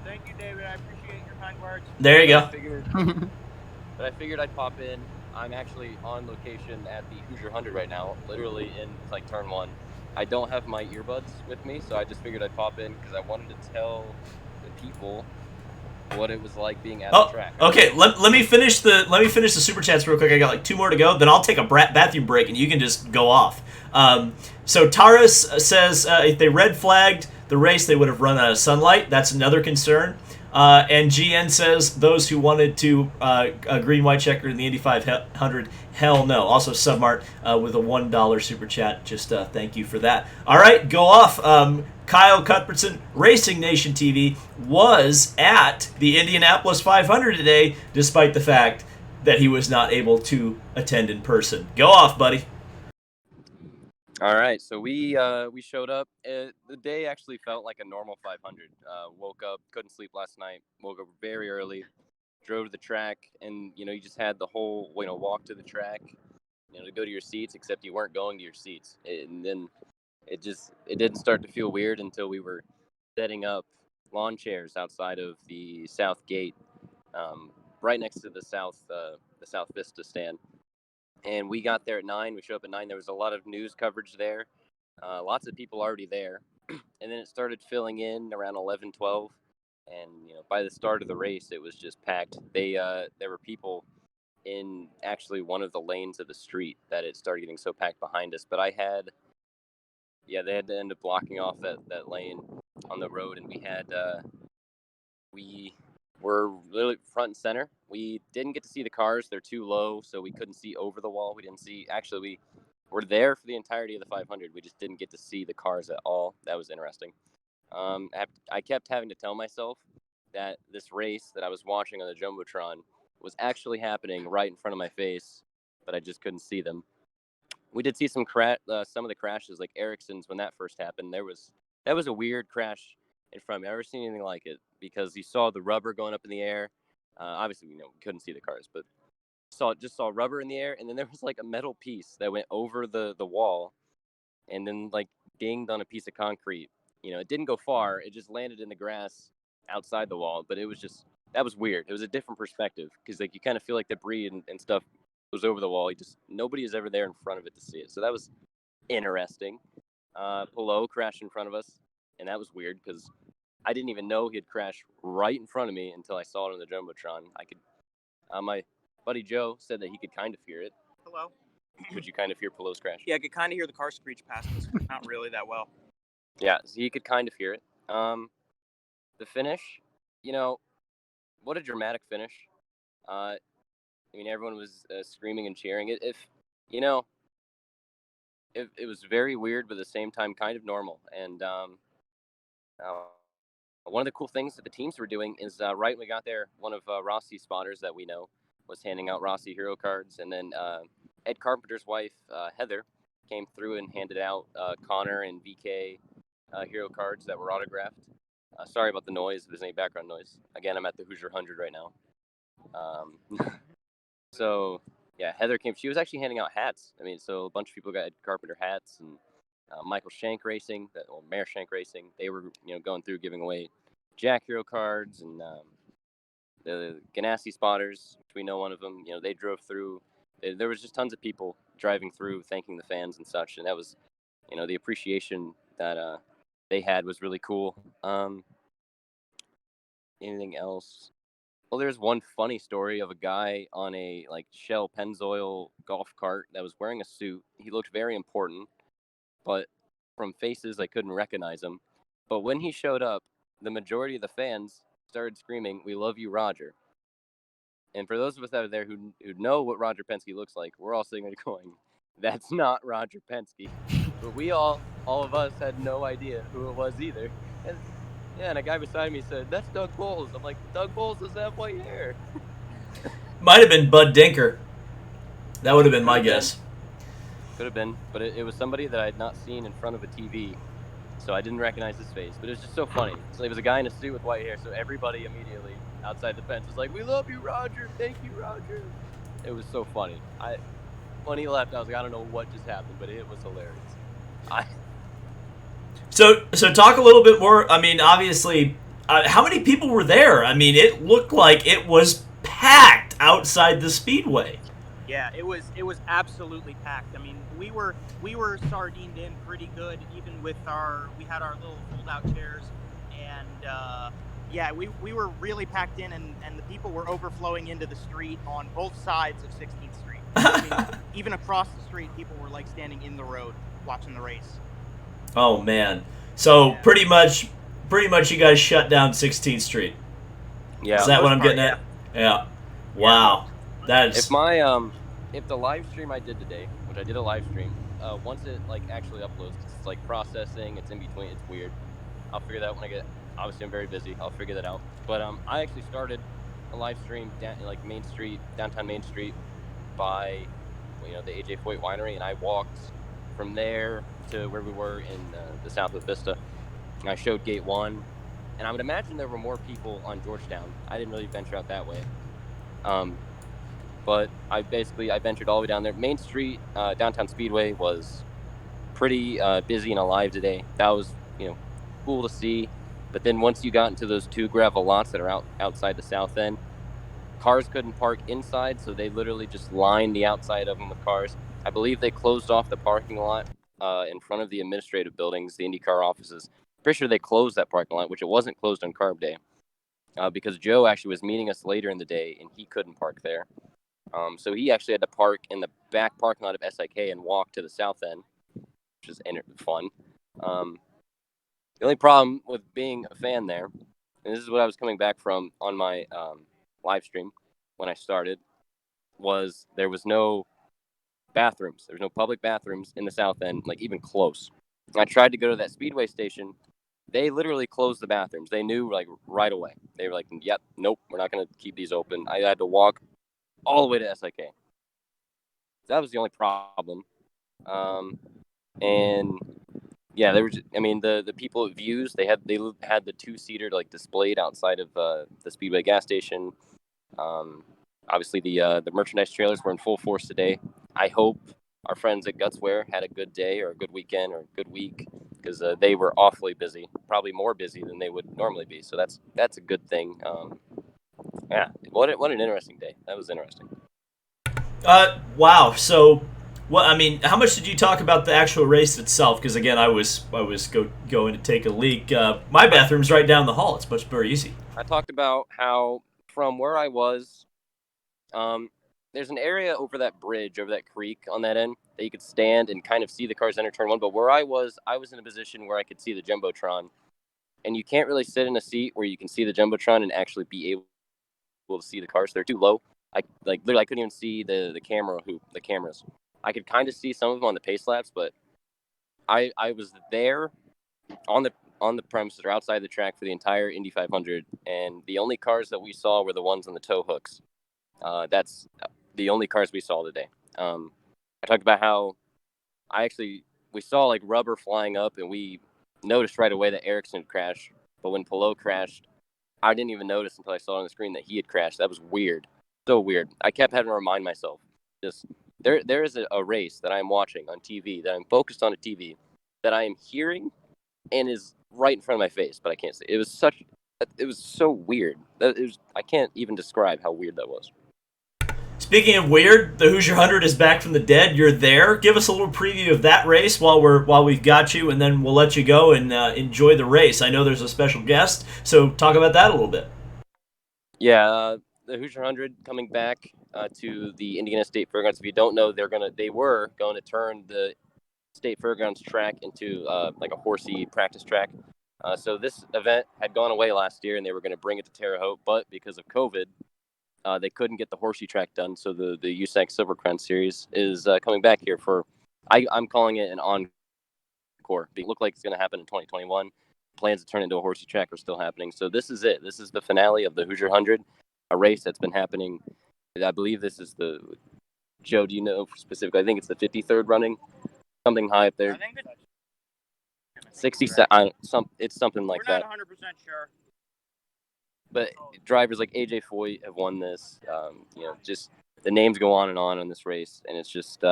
Thank you, David. I appreciate your kind words. There you go. But I figured I'd pop in. I'm actually on location at the Hoosier 100 right now, literally in like turn 1. I don't have my earbuds with me, so I just figured I'd pop in because I wanted to tell the people what it was like being at the track. Okay, let me finish the super chats real quick. I got like 2 more to go. Then I'll take a bathroom break and you can just go off. So Taurus says if they red flagged the race, they would have run out of sunlight. That's another concern. And GN says those who wanted to a green white checker in the Indy 500, hell no. Also Submart with a $1 super chat. Just thank you for that. All right, go off. Kyle Cuthbertson, Racing Nation TV, was at the Indianapolis 500 today, despite the fact that he was not able to attend in person. Go off, buddy. All right, so we showed up. The day actually felt like a normal 500. Woke up, couldn't sleep last night. Woke up very early, drove to the track, and you just had the whole walk to the track, to go to your seats. Except you weren't going to your seats, and then it didn't start to feel weird until we were setting up lawn chairs outside of the south gate, right next to the south Vista stand. And we got there at 9. We showed up at 9. There was a lot of news coverage there. Lots of people already there. And then it started filling in around 11, 12. And, by the start of the race, it was just packed. There were people in actually one of the lanes of the street that it started getting so packed behind us. But they had to end up blocking off that lane on the road. And we were literally front and center. We didn't get to see the cars. They're too low, so we couldn't see over the wall. We didn't see, actually, we were there for the entirety of the 500. We just didn't get to see the cars at all. That was interesting. I kept having to tell myself that this race that I was watching on the Jumbotron was actually happening right in front of my face, but I just couldn't see them. We did see some of the crashes, like Ericsson's when that first happened. That was a weird crash in front of me. I've never seen anything like it, because you saw the rubber going up in the air. Obviously, we couldn't see the cars, but just saw rubber in the air, and then there was like a metal piece that went over the wall, and then like dinged on a piece of concrete. It didn't go far; it just landed in the grass outside the wall. But that was weird. It was a different perspective, because like you kind of feel like debris and stuff was over the wall. Nobody is ever there in front of it to see it. So that was interesting. Pillow crashed in front of us, and that was weird because I didn't even know he'd crash right in front of me until I saw it on the Jumbotron. My buddy Joe said that he could kind of hear it. Hello. Could you kind of hear Pillow's crash? Yeah, I could kind of hear the car screech past us. Not really that well. Yeah, so he could kind of hear it. The finish, what a dramatic finish. Everyone was screaming and cheering. It was very weird, but at the same time kind of normal. And one of the cool things that the teams were doing is right when we got there, one of Rossi's spotters that we know was handing out Rossi hero cards. And then Ed Carpenter's wife, Heather, came through and handed out Connor and VK hero cards that were autographed. Sorry about the noise, if there's any background noise. Again, I'm at the Hoosier 100 right now. So, yeah, Heather came. She was actually handing out hats. So a bunch of people got Ed Carpenter hats, and Michael Shank Racing, Mayor Shank Racing, they were, going through giving away Jack hero cards, and the Ganassi spotters, which we know one of them, they drove through. There was just tons of people driving through, thanking the fans and such, and that was, the appreciation that they had was really cool. Anything else? Well, there's one funny story of a guy on a Shell Pennzoil golf cart that was wearing a suit. He looked very important, but from faces I couldn't recognize him. But when he showed up, the majority of the fans started screaming, "We love you, Roger." And for those of us out there who know what Roger Penske looks like, we're all sitting there going, "That's not Roger Penske." But we all of us had no idea who it was either. And a guy beside me said, "That's Doug Bowles." I'm like, "Doug Bowles doesn't have white hair." Might have been Bud Dinker. That would have been my guess. Could have been, but it was somebody that I had not seen in front of a TV, so I didn't recognize his face. But it was just so funny. So it was a guy in a suit with white hair, so everybody immediately outside the fence was like, "We love you, Roger. Thank you, Roger." It was so funny. When he left, I was like, I don't know what just happened, but it was hilarious. So talk a little bit more. Obviously, how many people were there? It looked like it was packed outside the speedway. Yeah, it was absolutely packed. We were sardined in pretty good, even with we had our little fold-out chairs, and we were really packed in, and the people were overflowing into the street on both sides of 16th Street. Even across the street, people were standing in the road watching the race. Oh man! So yeah. pretty much, you guys shut down 16th Street. Yeah, is that what I'm getting at? Yeah. Wow. That is. If the live stream I did today, which I did a live stream, once it actually uploads, it's processing, it's in between, it's weird. I'll figure that out when I get. Obviously, I'm very busy. I'll figure that out. But I actually started a live stream down Main Street, downtown Main Street, by the AJ Foyt Winery, and I walked from there to where we were in the south of Vista. And I showed Gate 1, and I would imagine there were more people on Georgetown. I didn't really venture out that way. But I ventured all the way down there. Main Street, downtown Speedway was pretty busy and alive today. That was, cool to see. But then once you got into those 2 gravel lots that are outside the south end, cars couldn't park inside, so they literally just lined the outside of them with cars. I believe they closed off the parking lot in front of the administrative buildings, the IndyCar offices. Pretty sure they closed that parking lot, which it wasn't closed on Carb Day, because Joe actually was meeting us later in the day, and he couldn't park there. So he actually had to park in the back parking lot of SIK and walk to the south end, which is fun. The only problem with being a fan there, and this is what I was coming back from on my live stream when I started, was there was no bathrooms. There was no public bathrooms in the south end, like even close. I tried to go to that Speedway station. They literally closed the bathrooms. They knew like right away. They were like, yep, nope, we're not going to keep these open. I had to walk all the way to SIK. That was the only problem. And yeah, there was. I mean, the people at Views, they had the 2-seater like displayed outside of the Speedway gas station. Obviously, the merchandise trailers were in full force today. I hope our friends at Gutswear had a good day or a good weekend or a good week, because they were awfully busy, probably more busy than they would normally be. So that's a good thing. Yeah, what an interesting day. That was interesting. Wow. So, how much did you talk about the actual race itself? Because again, I was going to take a leak. My bathroom's right down the hall. It's much more easy. I talked about how from where I was, there's an area over that bridge, over that creek on that end, that you could stand and kind of see the cars enter turn 1. But where I was in a position where I could see the Jumbotron, and you can't really sit in a seat where you can see the Jumbotron and actually be able to see the cars. They're too low. I couldn't even see the cameras. I could kind of see some of them on the pace laps, but I was there on the premises or outside the track for the entire Indy 500, and the only cars that we saw were the ones on the tow hooks. That's the only cars we saw today. I talked about how we saw like rubber flying up, and we noticed right away that Ericsson crashed. But when Pelot crashed, I didn't even notice until I saw on the screen that he had crashed. That was weird. So weird. I kept having to remind myself, just there is a race that I'm watching on TV, that I'm focused on a TV, that I am hearing and is right in front of my face, but I can't see. It was so weird. I can't even describe how weird that was. Speaking of weird, the Hoosier 100 is back from the dead. You're there. Give us a little preview of that race while we've got you, and then we'll let you go and enjoy the race. I know there's a special guest, so talk about that a little bit. Yeah, the Hoosier 100 coming back to the Indiana State Fairgrounds. If you don't know, they were going to turn the State Fairgrounds track into like a horsey practice track. So this event had gone away last year, and they were going to bring it to Terre Haute, but because of COVID, they couldn't get the horsey track done. So the USAC Silver Crown Series is coming back here for, I'm calling it an encore. It looked like it's going to happen in 2021. Plans to turn into a horsey track are still happening. So this is it. This is the finale of the Hoosier 100, a race that's been happening. I believe this is Joe, do you know specifically? I think it's the 53rd running, something high up there. I think it's 67. It's something like that. We're not 100% sure. But drivers like AJ Foyt have won this. Just the names go on in this race, and it's just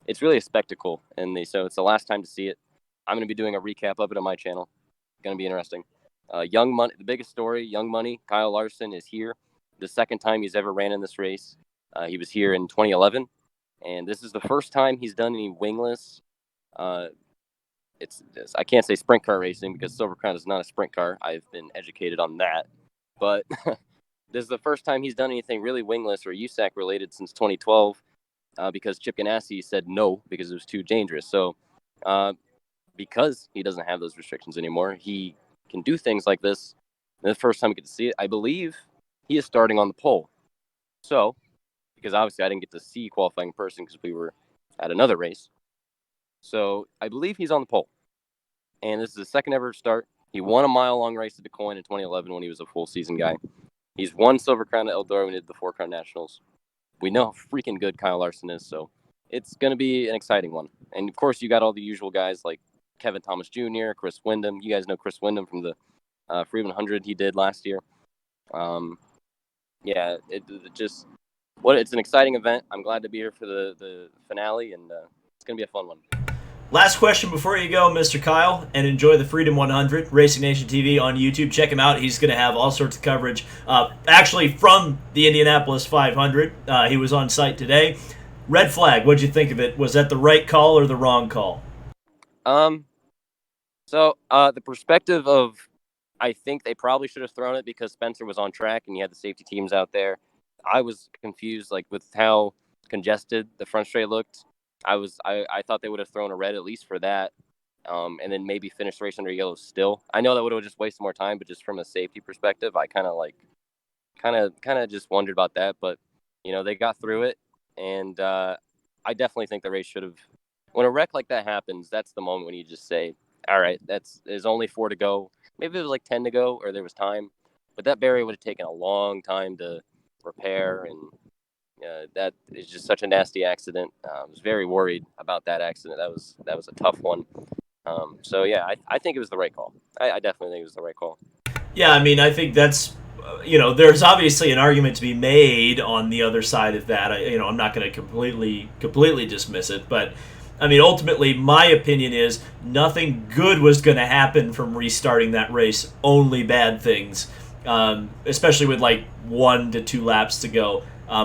it's really a spectacle. So it's the last time to see it. I'm going to be doing a recap of it on my channel. It's going to be interesting. Young Money, the biggest story, Young Money, Kyle Larson is here. The second time he's ever ran in this race. He was here in 2011, and this is the first time he's done any wingless. I can't say sprint car racing because Silver Crown is not a sprint car. I've been educated on that. But this is the first time he's done anything really wingless or USAC related since 2012 because Chip Ganassi said no because it was too dangerous. So because he doesn't have those restrictions anymore, he can do things like this. And the first time we get to see it, I believe he is starting on the pole. So, because obviously I didn't get to see qualifying in person because we were at another race. So I believe he's on the pole. And this is his second ever start. He won a mile-long race at DeCoin in 2011 when he was a full-season guy. He's won Silver Crown at Eldora when he did the 4 Crown Nationals. We know how freaking good Kyle Larson is, so it's going to be an exciting one. And, of course, you got all the usual guys like Kevin Thomas Jr., Chris Windham. You guys know Chris Windham from the Freeman 100 he did last year. It's an exciting event. I'm glad to be here for the finale, and it's going to be a fun one. Last question before you go, Mr. Kyle, and enjoy the Freedom 100, Racing Nation TV on YouTube. Check him out. He's going to have all sorts of coverage, actually from the Indianapolis 500. He was on site today. Red flag, what'd you think of it? Was that the right call or the wrong call? So the perspective of, I think they probably should have thrown it because Spencer was on track and you had the safety teams out there. I was confused, like, with how congested the front straight looked. I thought they would have thrown a red at least for that, and then maybe finish the race under yellow still. I know that would have just wasted more time, but just from a safety perspective, I kind of just wondered about that. But they got through it, and I definitely think the race should have. When a wreck like that happens, that's the moment when you just say, "All right, there's only 4 to go." Maybe it was like 10 to go, or there was time, but that barrier would have taken a long time to repair, and that is just such a nasty accident. I was very worried about that accident. That was a tough one. So yeah, I think it was the right call. I definitely think it was the right call. Yeah, I mean, I think that's, there's obviously an argument to be made on the other side of that. I'm not going to completely dismiss it, but I mean, ultimately, my opinion is nothing good was going to happen from restarting that race. Only bad things, especially with like 1 to 2 laps to go.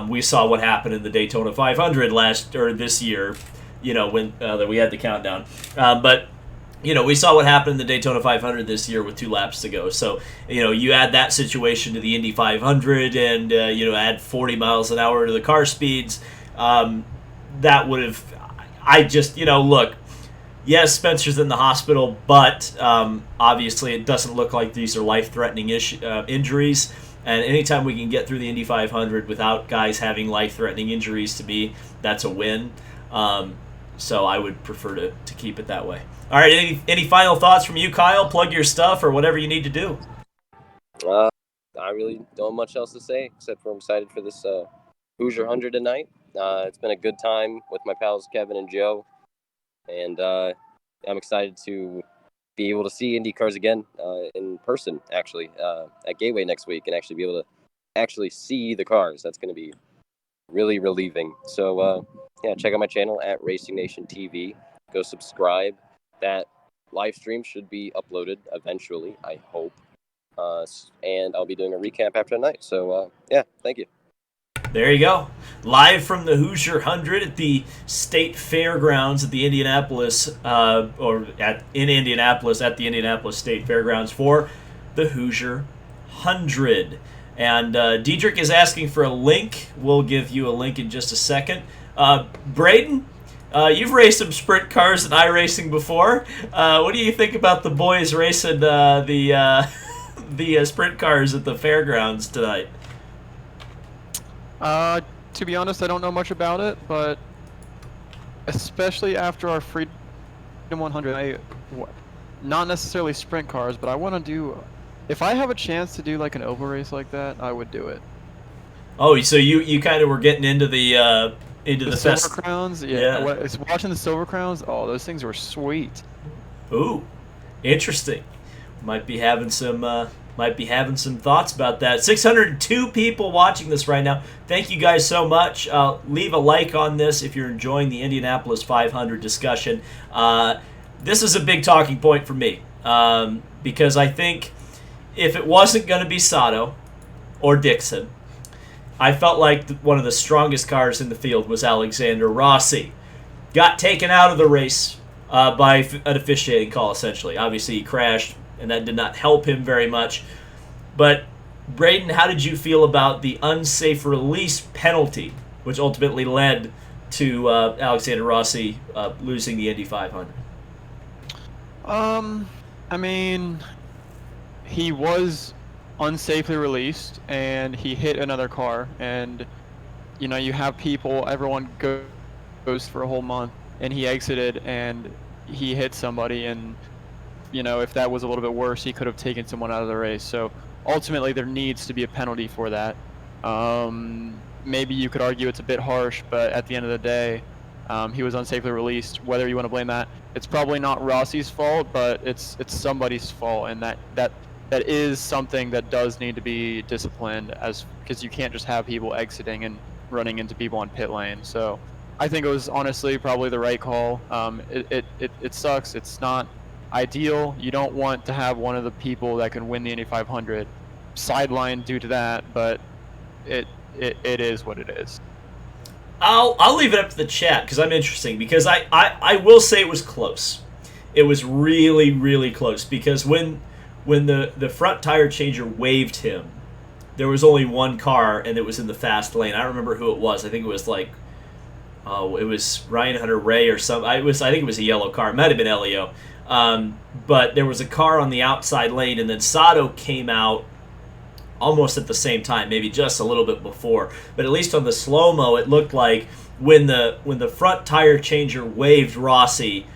We saw what happened in the Daytona 500 this year, when that we had the countdown. But we saw what happened in the Daytona 500 this year with 2 laps to go. So, you add that situation to the Indy 500 and, add 40 miles an hour to the car speeds. That would have, look, yes, Spencer's in the hospital, but obviously it doesn't look like these are life-threatening injuries. And anytime we can get through the Indy 500 without guys having life-threatening injuries, to me, that's a win. So I would prefer to keep it that way. All right, any final thoughts from you, Kyle? Plug your stuff or whatever you need to do. I really don't have much else to say, except for I'm excited for this Hoosier 100 tonight. It's been a good time with my pals Kevin and Joe, and I'm excited to be able to see Indy cars again in person, actually, at Gateway next week, and actually be able to actually see the cars. That's going to be really relieving. So, check out my channel at Racing Nation TV. Go subscribe. That live stream should be uploaded eventually, I hope. And I'll be doing a recap after tonight. So, thank you. There you go. Live from the Hoosier 100 at the State Fairgrounds at the Indianapolis, in Indianapolis at the Indianapolis State Fairgrounds for the Hoosier 100. And Diedrich is asking for a link. We'll give you a link in just a second. Braden, you've raced some sprint cars in iRacing before. What do you think about the boys racing the sprint cars at the fairgrounds tonight? To be honest, I don't know much about it, but especially after our Freedom 100, not necessarily sprint cars, but I want to do. If I have a chance to do like an oval race like that, I would do it. Oh, so you kind of were getting into the Silver Crowns? Yeah. Watching the Silver Crowns, oh, those things were sweet. Ooh, interesting. Might be having some thoughts about that. 602 people watching this right now. Thank you guys so much. Leave a like on this if you're enjoying the Indianapolis 500 discussion. This is a big talking point for me because I think if it wasn't going to be Sato or Dixon, I felt like one of the strongest cars in the field was Alexander Rossi. Got taken out of the race by an officiating call, essentially. Obviously, he crashed, and that did not help him very much. But, Braden, how did you feel about the unsafe release penalty, which ultimately led to Alexander Rossi losing the Indy 500? I mean, he was unsafely released, and he hit another car, and, you have people, everyone goes for a whole month, and he exited, and he hit somebody, and, if that was a little bit worse, he could have taken someone out of the race. So ultimately, there needs to be a penalty for that. Maybe you could argue it's a bit harsh, but at the end of the day, he was unsafely released. Whether you want to blame that, it's probably not Rossi's fault, but it's somebody's fault, and that is something that does need to be disciplined, because you can't just have people exiting and running into people on pit lane. So I think it was honestly probably the right call. It sucks. It's not ideal. You don't want to have one of the people that can win the Indy 500 sidelined due to that, but it is what it is. I'll leave it up to the chat because I'm interesting, because I will say it was close. It was really, really close, because when the front tire changer waved him, there was only one car, and it was in the fast lane. I don't remember who it was. I think it was like, it was Ryan Hunter-Reay or something. I think it was a yellow car. It might have been Elio. But there was a car on the outside lane, and then Sato came out almost at the same time, maybe just a little bit before. But at least on the slow-mo, it looked like when the front tire changer waved Rossi,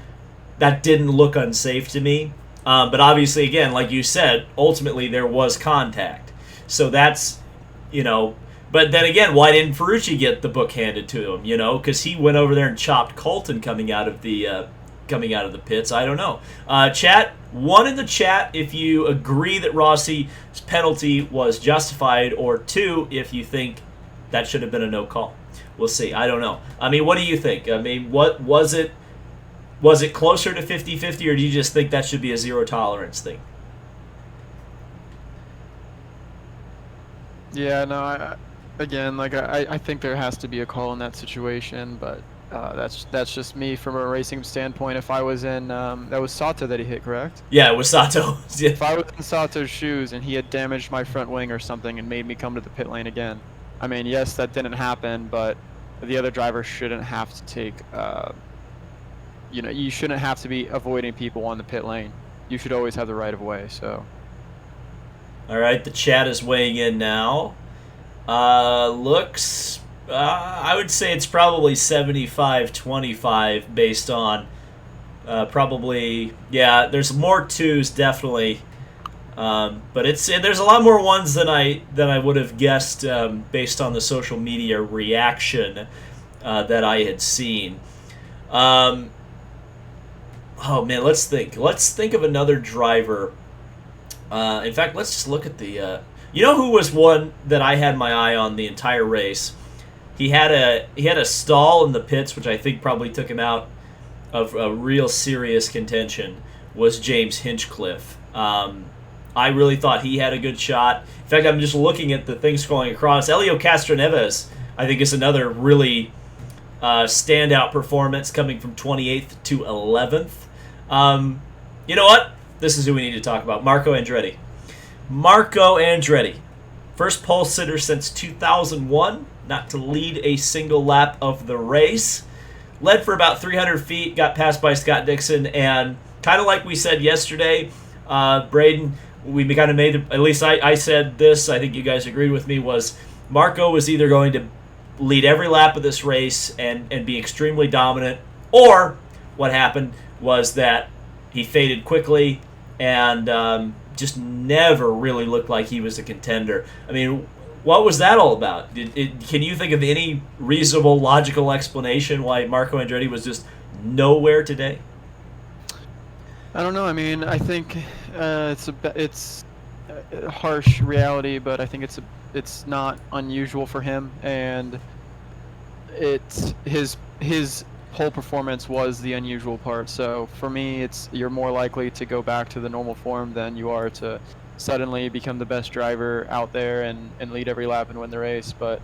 that didn't look unsafe to me. But obviously, again, like you said, ultimately there was contact. So that's, but then again, why didn't Ferrucci get the book handed to him? Because he went over there and chopped Colton coming out of the pits. I don't know. Chat, one in the chat if you agree that Rossi's penalty was justified, or two if you think that should have been a no call. We'll see. I don't know. I mean, what do you think? I mean, what was it? Was it closer to 50-50, or do you just think that should be a zero tolerance thing? Yeah, no, I think there has to be a call in that situation, but that's just me from a racing standpoint. If I was in, that was Sato that he hit, correct? Yeah, it was Sato. If I was in Sato's shoes and he had damaged my front wing or something and made me come to the pit lane again, I mean, yes, that didn't happen, but the other driver shouldn't have to take, you shouldn't have to be avoiding people on the pit lane. You should always have the right of way, so. All right, the chat is weighing in now. Looks, I would say it's probably 75-25 based on probably, yeah, there's more twos definitely. But there's a lot more ones than I would have guessed based on the social media reaction that I had seen. Oh man, let's think. Let's think of another driver. In fact, let's just look at the. You know who was one that I had my eye on the entire race? He had a stall in the pits, which I think probably took him out of a real serious contention. Was James Hinchcliffe? I really thought he had a good shot. In fact, I'm just looking at the thing scrolling across. Elio Castroneves, I think, is another really standout performance, coming from 28th to 11th. You know what? This is who we need to talk about. Marco Andretti. Marco Andretti. First pole sitter since 2001, not to lead a single lap of the race. Led for about 300 feet, got passed by Scott Dixon, and kind of like we said yesterday, Braden, we kind of made, at least I said this, I think you guys agreed with me, was Marco was either going to lead every lap of this race and be extremely dominant, or what happened was that he faded quickly and just never really looked like he was a contender. I mean, what was that all about? Can you think of any reasonable, logical explanation why Marco Andretti was just nowhere today? I don't know. I mean, I think it's a harsh reality, but I think it's not unusual for him, and it's his pole performance was the unusual part. So for me, you're more likely to go back to the normal form than you are to suddenly become the best driver out there and lead every lap and win the race. But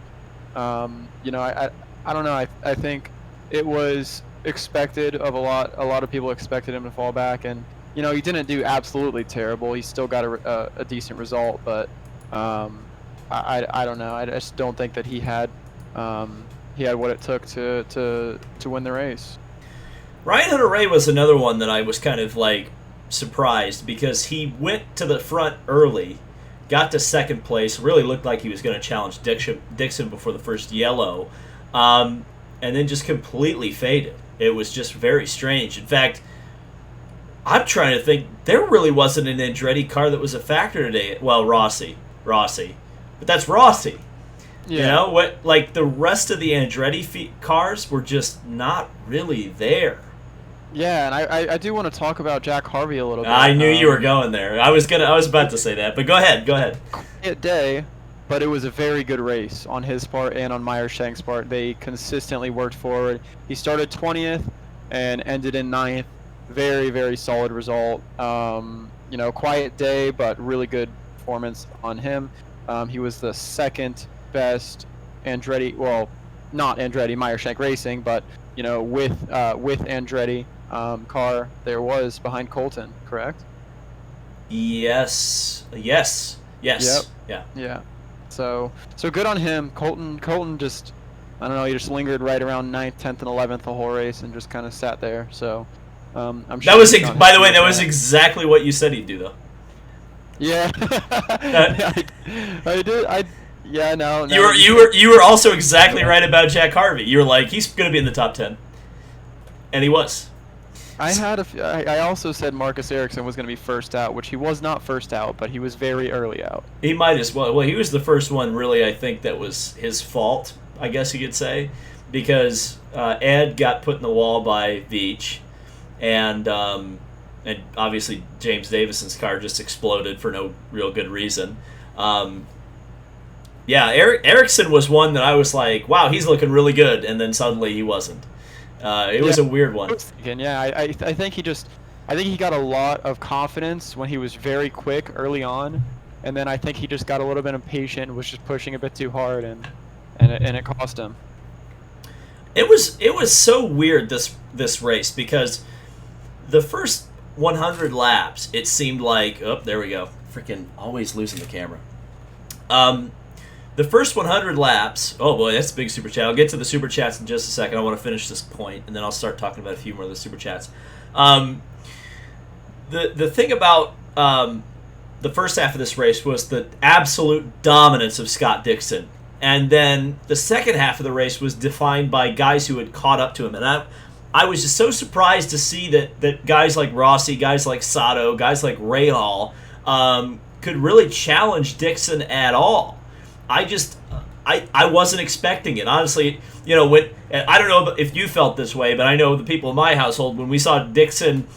I don't know. I think it was expected of a lot of people expected him to fall back, and he didn't do absolutely terrible. He still got a decent result, but I don't know. I just don't think that he had what it took to win the race. Ryan Hunter-Reay was another one that I was kind of like surprised, because he went to the front early, got to second place, really looked like he was going to challenge Dixon before the first yellow, and then just completely faded. It was just very strange. In fact, I'm trying to think, there really wasn't an Andretti car that was a factor today. Well, Rossi. But that's Rossi. Yeah. Like the rest of the Andretti cars were just not really there. Yeah, and I do want to talk about Jack Harvey a little bit. I knew you were going there. I was about to say that, but go ahead. Quiet day, but it was a very good race on his part and on Meyer-Shank's part. They consistently worked forward. He started 20th and ended in 9th. Very, very solid result. Quiet day, but really good performance on him. He was the second best Andretti, well, not Andretti, Meyer-Shank Racing, but with Andretti car there was behind Colton, correct? Yes. Yep. Yeah. Yeah. So good on him. Colton just, I don't know, he just lingered right around 9th, 10th, and 11th the whole race and just kind of sat there. So I'm sure That was, by the way, that that was exactly what you said he'd do, though. Yeah. I did. Yeah, no. You were also exactly right about Jack Harvey. You were like, he's going to be in the top 10. And he was. I also said Marcus Ericsson was going to be first out, which he was not first out, but he was very early out. He might as well. Well, he was the first one, really, I think, that was his fault, I guess you could say, because Ed got put in the wall by Veach, and obviously James Davison's car just exploded for no real good reason. Ericsson was one that I was like, wow, he's looking really good, and then suddenly he wasn't. It was a weird one. I think he got a lot of confidence when he was very quick early on, and then I think he just got a little bit impatient and was just pushing a bit too hard, and it cost him. It was so weird this race because the first 100 laps it seemed like, oh, there we go, freaking always losing the camera. The first 100 laps, oh boy, that's a big super chat. I'll get to the super chats in just a second. I want to finish this point, and then I'll start talking about a few more of the super chats. The thing about the first half of this race was the absolute dominance of Scott Dixon. And then the second half of the race was defined by guys who had caught up to him. And I was just so surprised to see that guys like Rossi, guys like Sato, guys like Rahal could really challenge Dixon at all. I wasn't expecting it. Honestly, I don't know if you felt this way, but I know the people in my household, when we saw Dixon,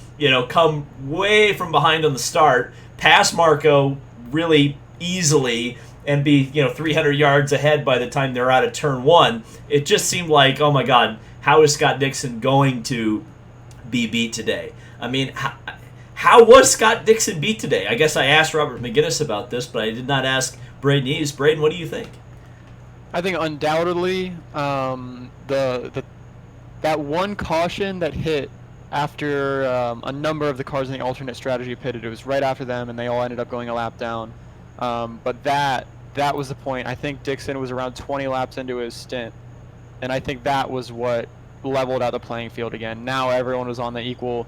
come way from behind on the start, pass Marco really easily, and be 300 yards ahead by the time they're out of turn 1, it just seemed like, oh my God, how is Scott Dixon going to be beat today? I mean, how was Scott Dixon beat today? I guess I asked Robert McGinnis about this, but I did not ask Braden Eves. Braden, what do you think? I think undoubtedly that one caution that hit after a number of the cars in the alternate strategy pitted, it was right after them, and they all ended up going a lap down. But that was the point. I think Dixon was around 20 laps into his stint, and I think that was what leveled out the playing field again. Now everyone was on the equal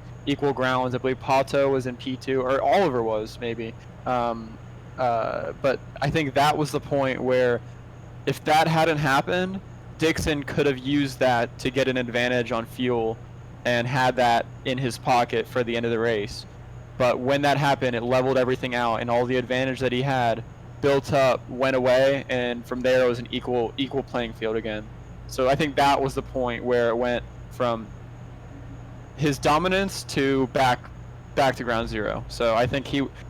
grounds. I believe Pato was in P2, or Oliver was maybe. But I think that was the point where if that hadn't happened, Dixon could have used that to get an advantage on fuel and had that in his pocket for the end of the race. But when that happened, it leveled everything out, and all the advantage that he had built up went away, and from there it was an equal playing field again. So I think that was the point where it went from his dominance to back to ground zero. So I think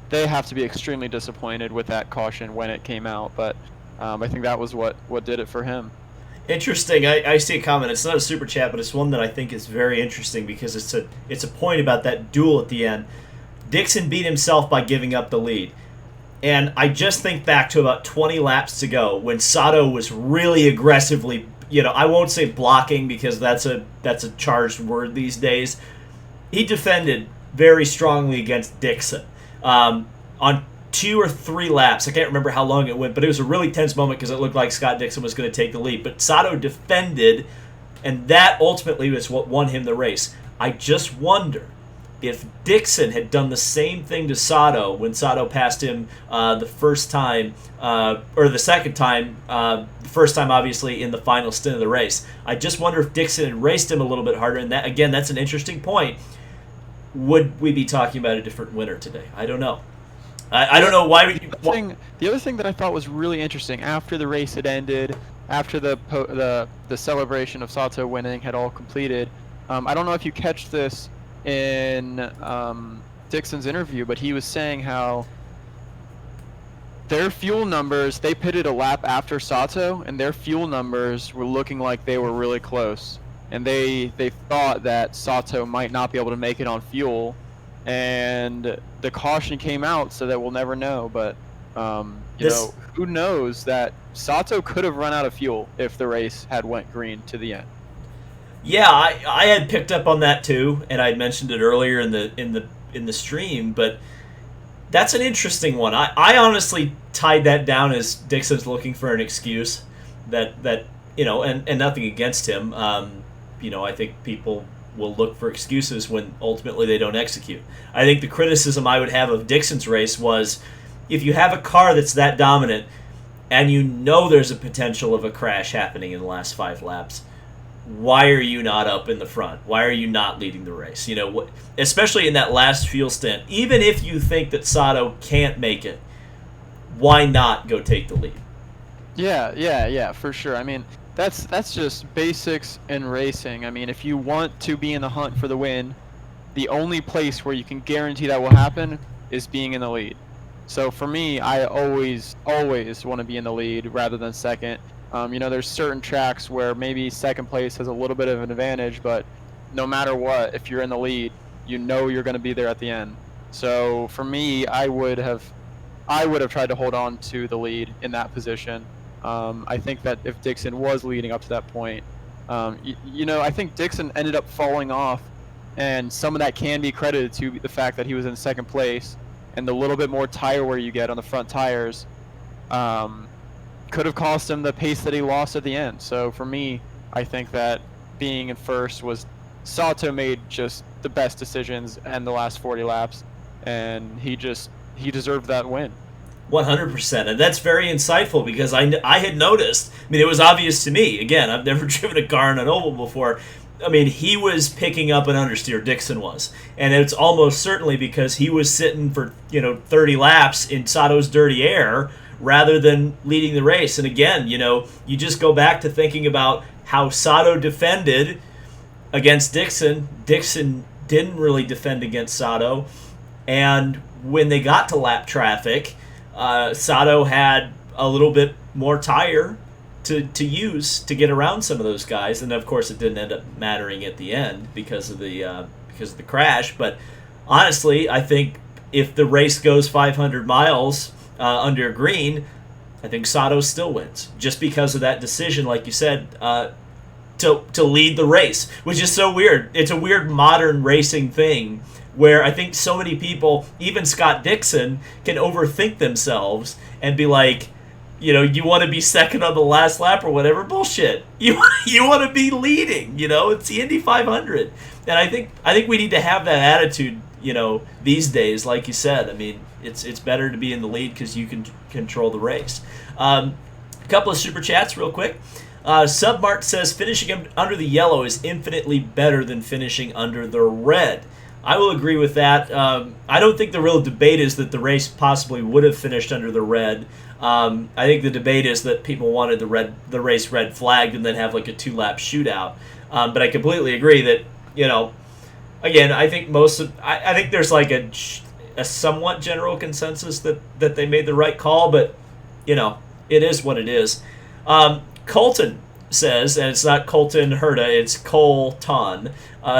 they have to be extremely disappointed with that caution when it came out, but I think that was what did it for him. Interesting. I see a comment. It's not a super chat, but it's one that I think is very interesting because it's a point about that duel at the end. Dixon beat himself by giving up the lead. And I just think back to about 20 laps to go when Sato was really aggressively, I won't say blocking because that's a charged word these days. He defended very strongly against Dixon. On 2 or 3 laps, I can't remember how long it went, but it was a really tense moment because it looked like Scott Dixon was going to take the lead. But Sato defended, and that ultimately was what won him the race. I just wonder if Dixon had done the same thing to Sato when Sato passed him the first time, or the second time, the first time obviously in the final stint of the race. I just wonder if Dixon had raced him a little bit harder, and that, again, that's an interesting point. Would we be talking about a different winner today? I don't know. I don't know why. The other thing that I thought was really interesting after the race had ended, after the celebration of Sato winning had all completed, I don't know if you catch this in Dixon's interview, but he was saying how their fuel numbers, they pitted a lap after Sato, and their fuel numbers were looking like they were really close. And they thought that Sato might not be able to make it on fuel, and the caution came out, so that we'll never know. But you know, who knows that Sato could have run out of fuel if the race had went green to the end. Yeah, I had picked up on that too, and I mentioned it earlier in the stream, but that's an interesting one. I honestly tied that down as Dixon's looking for an excuse that you know, and nothing against him. You know, I think people will look for excuses when ultimately they don't execute. I think the criticism I would have of Dixon's race was, if you have a car that's that dominant and you know there's a potential of a crash happening in the last 5 laps, why are you not up in the front? Why are you not leading the race? You know, especially in that last fuel stint, even if you think that Sato can't make it, why not go take the lead? Yeah, for sure. I mean, that's just basics in racing. I mean, if you want to be in the hunt for the win, the only place where you can guarantee that will happen is being in the lead. So for me, I always want to be in the lead rather than second. You know, there's certain tracks where maybe second place has a little bit of an advantage, but no matter what, if you're in the lead, you know you're going to be there at the end. So for me, I would have tried to hold on to the lead in that position. I think that if Dixon was leading up to that point, you know, I think Dixon ended up falling off, and some of that can be credited to the fact that he was in second place, and the little bit more tire wear you get on the front tires could have cost him the pace that he lost at the end. So for me, I think that being in first was, Sato made just the best decisions in the last 40 laps, and he deserved that win. 100%, and that's very insightful because I had noticed. I mean, it was obvious to me. Again, I've never driven a car in an oval before. I mean, he was picking up an understeer. Dixon was, and it's almost certainly because he was sitting for 30 laps in Sato's dirty air rather than leading the race. And again, you just go back to thinking about how Sato defended against Dixon. Dixon didn't really defend against Sato, and when they got to lap traffic, Sato had a little bit more tire to use to get around some of those guys, and of course it didn't end up mattering at the end because of the crash. But honestly, I think if the race goes 500 miles under green, I think Sato still wins just because of that decision, like you said, to lead the race, which is so weird. It's a weird modern racing thing where I think so many people, even Scott Dixon, can overthink themselves and be like, you want to be second on the last lap or whatever. Bullshit. You want to be leading. It's the Indy 500, and I think we need to have that attitude. These days, like you said. I mean, it's better to be in the lead because you can control the race. A couple of super chats, real quick. Submart says finishing under the yellow is infinitely better than finishing under the red. I will agree with that. I don't think the real debate is that the race possibly would have finished under the red. I think the debate is that people wanted the race red flagged and then have like a 2-lap shootout. But I completely agree that, again, I think I think there's like a somewhat general consensus that they made the right call, but it is what it is. Colton says, and it's not Colton Herta, it's Colton,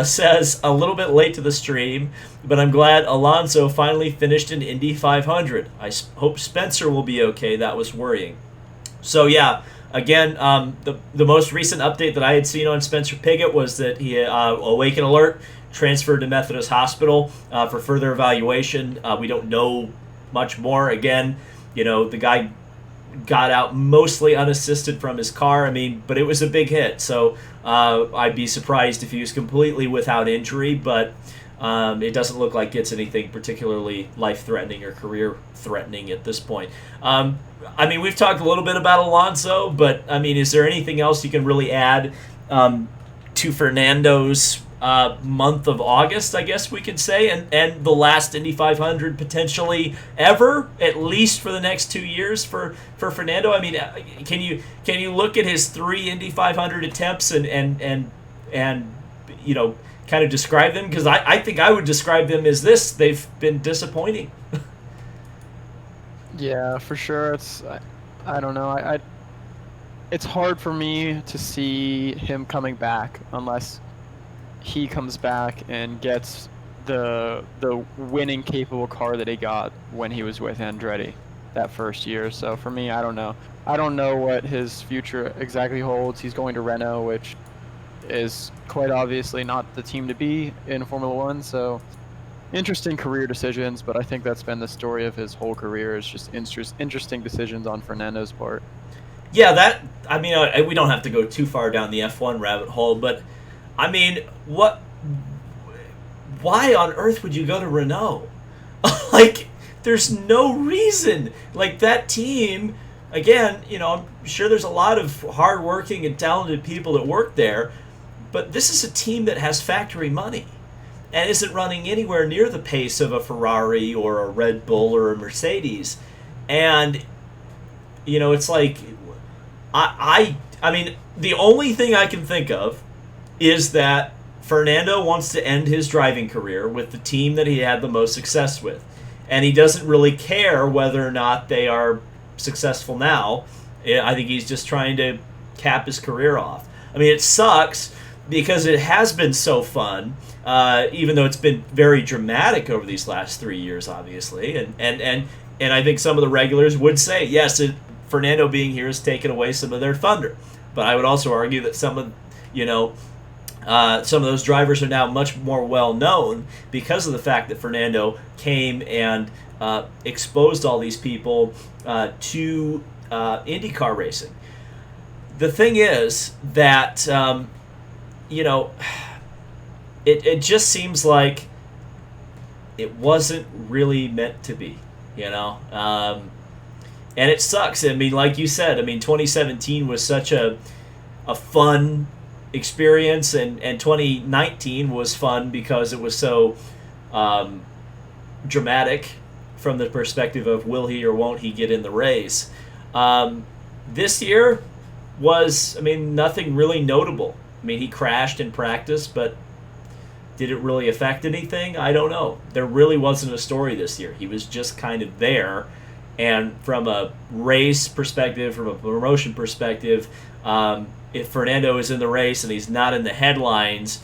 says, a little bit late to the stream, but I'm glad Alonso finally finished in Indy 500. I hope Spencer will be okay. That was worrying. So yeah, again, the most recent update that I had seen on Spencer Pigott was that he Awaken Alert transferred to Methodist Hospital for further evaluation. We don't know much more. Again, the guy got out mostly unassisted from his car. I mean, but it was a big hit, so I'd be surprised if he was completely without injury, but it doesn't look like it's anything particularly life-threatening or career-threatening at this point. I mean, we've talked a little bit about Alonso, but, I mean, is there anything else you can really add to Fernando's month of August, I guess we could say, and the last Indy 500 potentially ever, at least for the next 2 years for Fernando? I mean, can you look at his 3 Indy 500 attempts and kind of describe them? Because I think I would describe them as this: they've been disappointing. Yeah, for sure. I don't know. It's hard for me to see him coming back unless he comes back and gets the winning capable car that he got when he was with Andretti that first year. So for me, I don't know. I don't know what his future exactly holds. He's going to Renault, which is quite obviously not the team to be in Formula One. So interesting career decisions, but I think that's been the story of his whole career, is just interesting decisions on Fernando's part. Yeah, that I mean, we don't have to go too far down the F1 rabbit hole, but I mean, what? Why on earth would you go to Renault? Like, there's no reason. Like, that team, again, I'm sure there's a lot of hardworking and talented people that work there, but this is a team that has factory money and isn't running anywhere near the pace of a Ferrari or a Red Bull or a Mercedes. And, it's like, I mean, the only thing I can think of is that Fernando wants to end his driving career with the team that he had the most success with. And he doesn't really care whether or not they are successful now. I think he's just trying to cap his career off. I mean, it sucks because it has been so fun, even though it's been very dramatic over these last 3 years, obviously. And I think some of the regulars would say, yes, Fernando being here has taken away some of their thunder. But I would also argue that some of those drivers are now much more well known because of the fact that Fernando came and exposed all these people to IndyCar racing. The thing is that it just seems like it wasn't really meant to be, and it sucks. I mean, like you said, 2017 was such a fun experience, and 2019 was fun because it was so dramatic from the perspective of will he or won't he get in the race. This year was, nothing really notable. He crashed in practice, but did it really affect anything? I don't know. There really wasn't a story this year. He was just kind of there. And from a race perspective, from a promotion perspective, if Fernando is in the race and he's not in the headlines,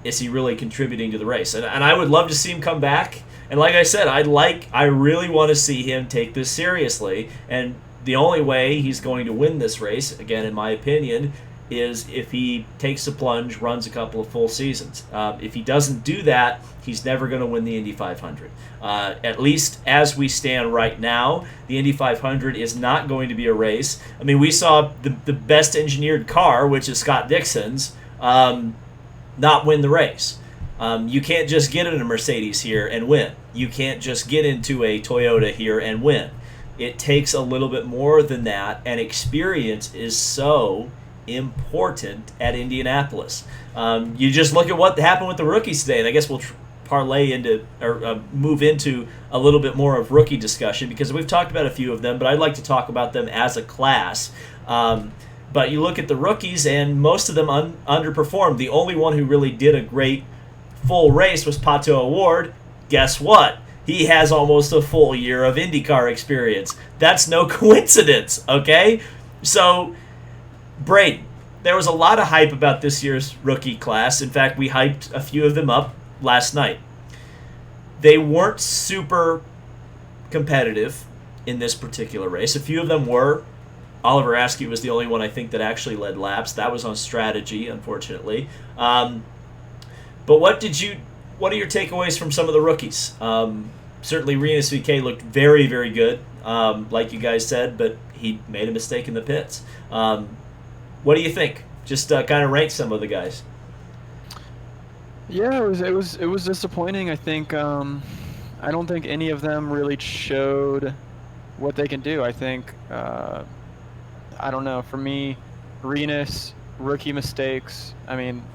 is he really contributing to the race? And I would love to see him come back. And like I said, I really want to see him take this seriously. And the only way he's going to win this race, again, in my opinion, is if he takes the plunge, runs a couple of full seasons. If he doesn't do that, he's never going to win the Indy 500. At least as we stand right now, the Indy 500 is not going to be a race. We saw the best engineered car, which is Scott Dixon's, not win the race. You can't just get in a Mercedes here and win. You can't just get into a Toyota here and win. It takes a little bit more than that, and experience is so important at Indianapolis. You just look at what happened with the rookies today, and I guess we'll parlay into or move into a little bit more of rookie discussion because we've talked about a few of them, but I'd like to talk about them as a class. But you look at the rookies, and most of them underperformed. The only one who really did a great full race was Pato O'Ward. Guess what? He has almost a full year of IndyCar experience. That's no coincidence, okay? So, Braden, there was a lot of hype about this year's rookie class. In fact, we hyped a few of them up last night. They weren't super competitive in this particular race. A few of them were. Oliver Askew was the only one I think that actually led laps. That was on strategy, unfortunately. But what are your takeaways from some of the rookies? Certainly, Rinus VK looked very, very good, like you guys said, but he made a mistake in the pits. What do you think? Just kind of rank some of the guys. Yeah, it was disappointing. I think I don't think any of them really showed what they can do. I think I don't know. For me, Rinus, rookie mistakes.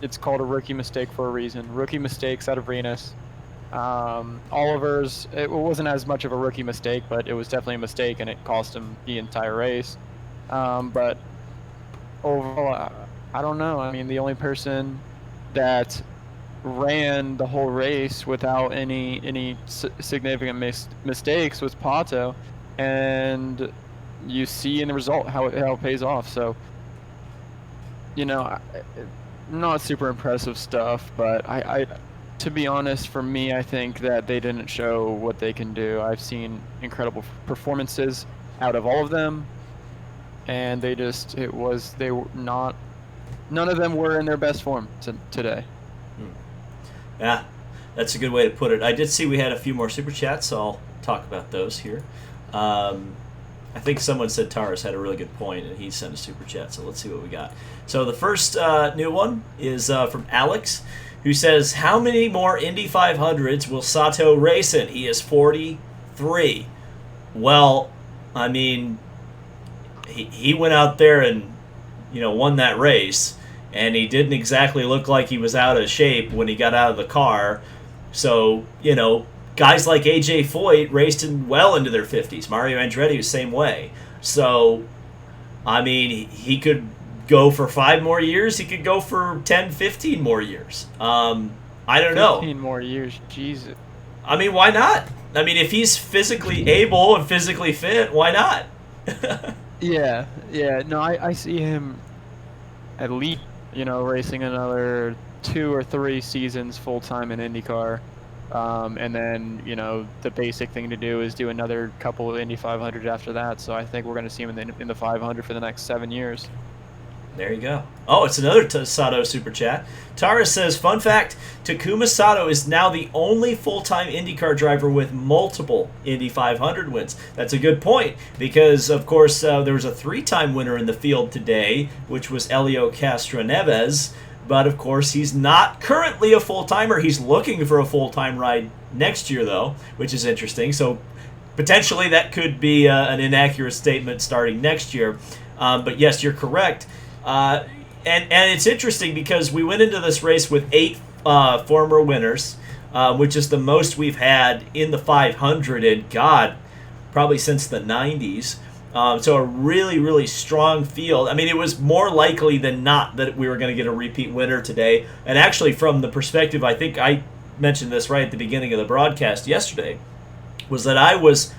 It's called a rookie mistake for a reason. Rookie mistakes out of Rinus. Oliver's, it wasn't as much of a rookie mistake, but it was definitely a mistake, and it cost him the entire race. But overall, I don't know. The only person that ran the whole race without any significant mistakes was Pato, and you see in the result how it pays off. So, not super impressive stuff, but I to be honest, for me, I think that they didn't show what they can do. I've seen incredible performances out of all of them, and they were not. None of them were in their best form today. Yeah, that's a good way to put it. I did see we had a few more super chats, so I'll talk about those here. I think someone said Taurus had a really good point, and he sent a super chat, so let's see what we got. So the first new one is from Alex, who says, how many more Indy 500s will Sato race in? He is 43. Well, I mean, he went out there and, won that race, and he didn't exactly look like he was out of shape when he got out of the car. So, guys like AJ Foyt raced well into their 50s. Mario Andretti was the same way. So, I mean, he could go for 5 more years. He could go for 10, 15 more years. I don't know. 15 more years, Jesus. I mean, why not? I mean, if he's physically able and physically fit, why not? Yeah. No, I see him at least, racing another 2 or 3 seasons full-time in IndyCar. And then, the basic thing to do is do another couple of Indy 500 after that. So I think we're going to see him in the 500 for the next 7 years. There you go. Oh, it's another Sato super chat. Tara says, fun fact, Takuma Sato is now the only full-time IndyCar driver with multiple Indy 500 wins. That's a good point because, of course, there was a 3-time winner in the field today, which was Helio Castroneves. But, of course, he's not currently a full-timer. He's looking for a full-time ride next year, though, which is interesting. So, potentially, that could be an inaccurate statement starting next year. But, yes, you're correct. And it's interesting because we went into this race with 8 former winners, which is the most we've had in the 500 in, God, probably since the 90s. So a really, really strong field. I mean, it was more likely than not that we were going to get a repeat winner today. And actually, from the perspective, I think I mentioned this right at the beginning of the broadcast yesterday, was that I was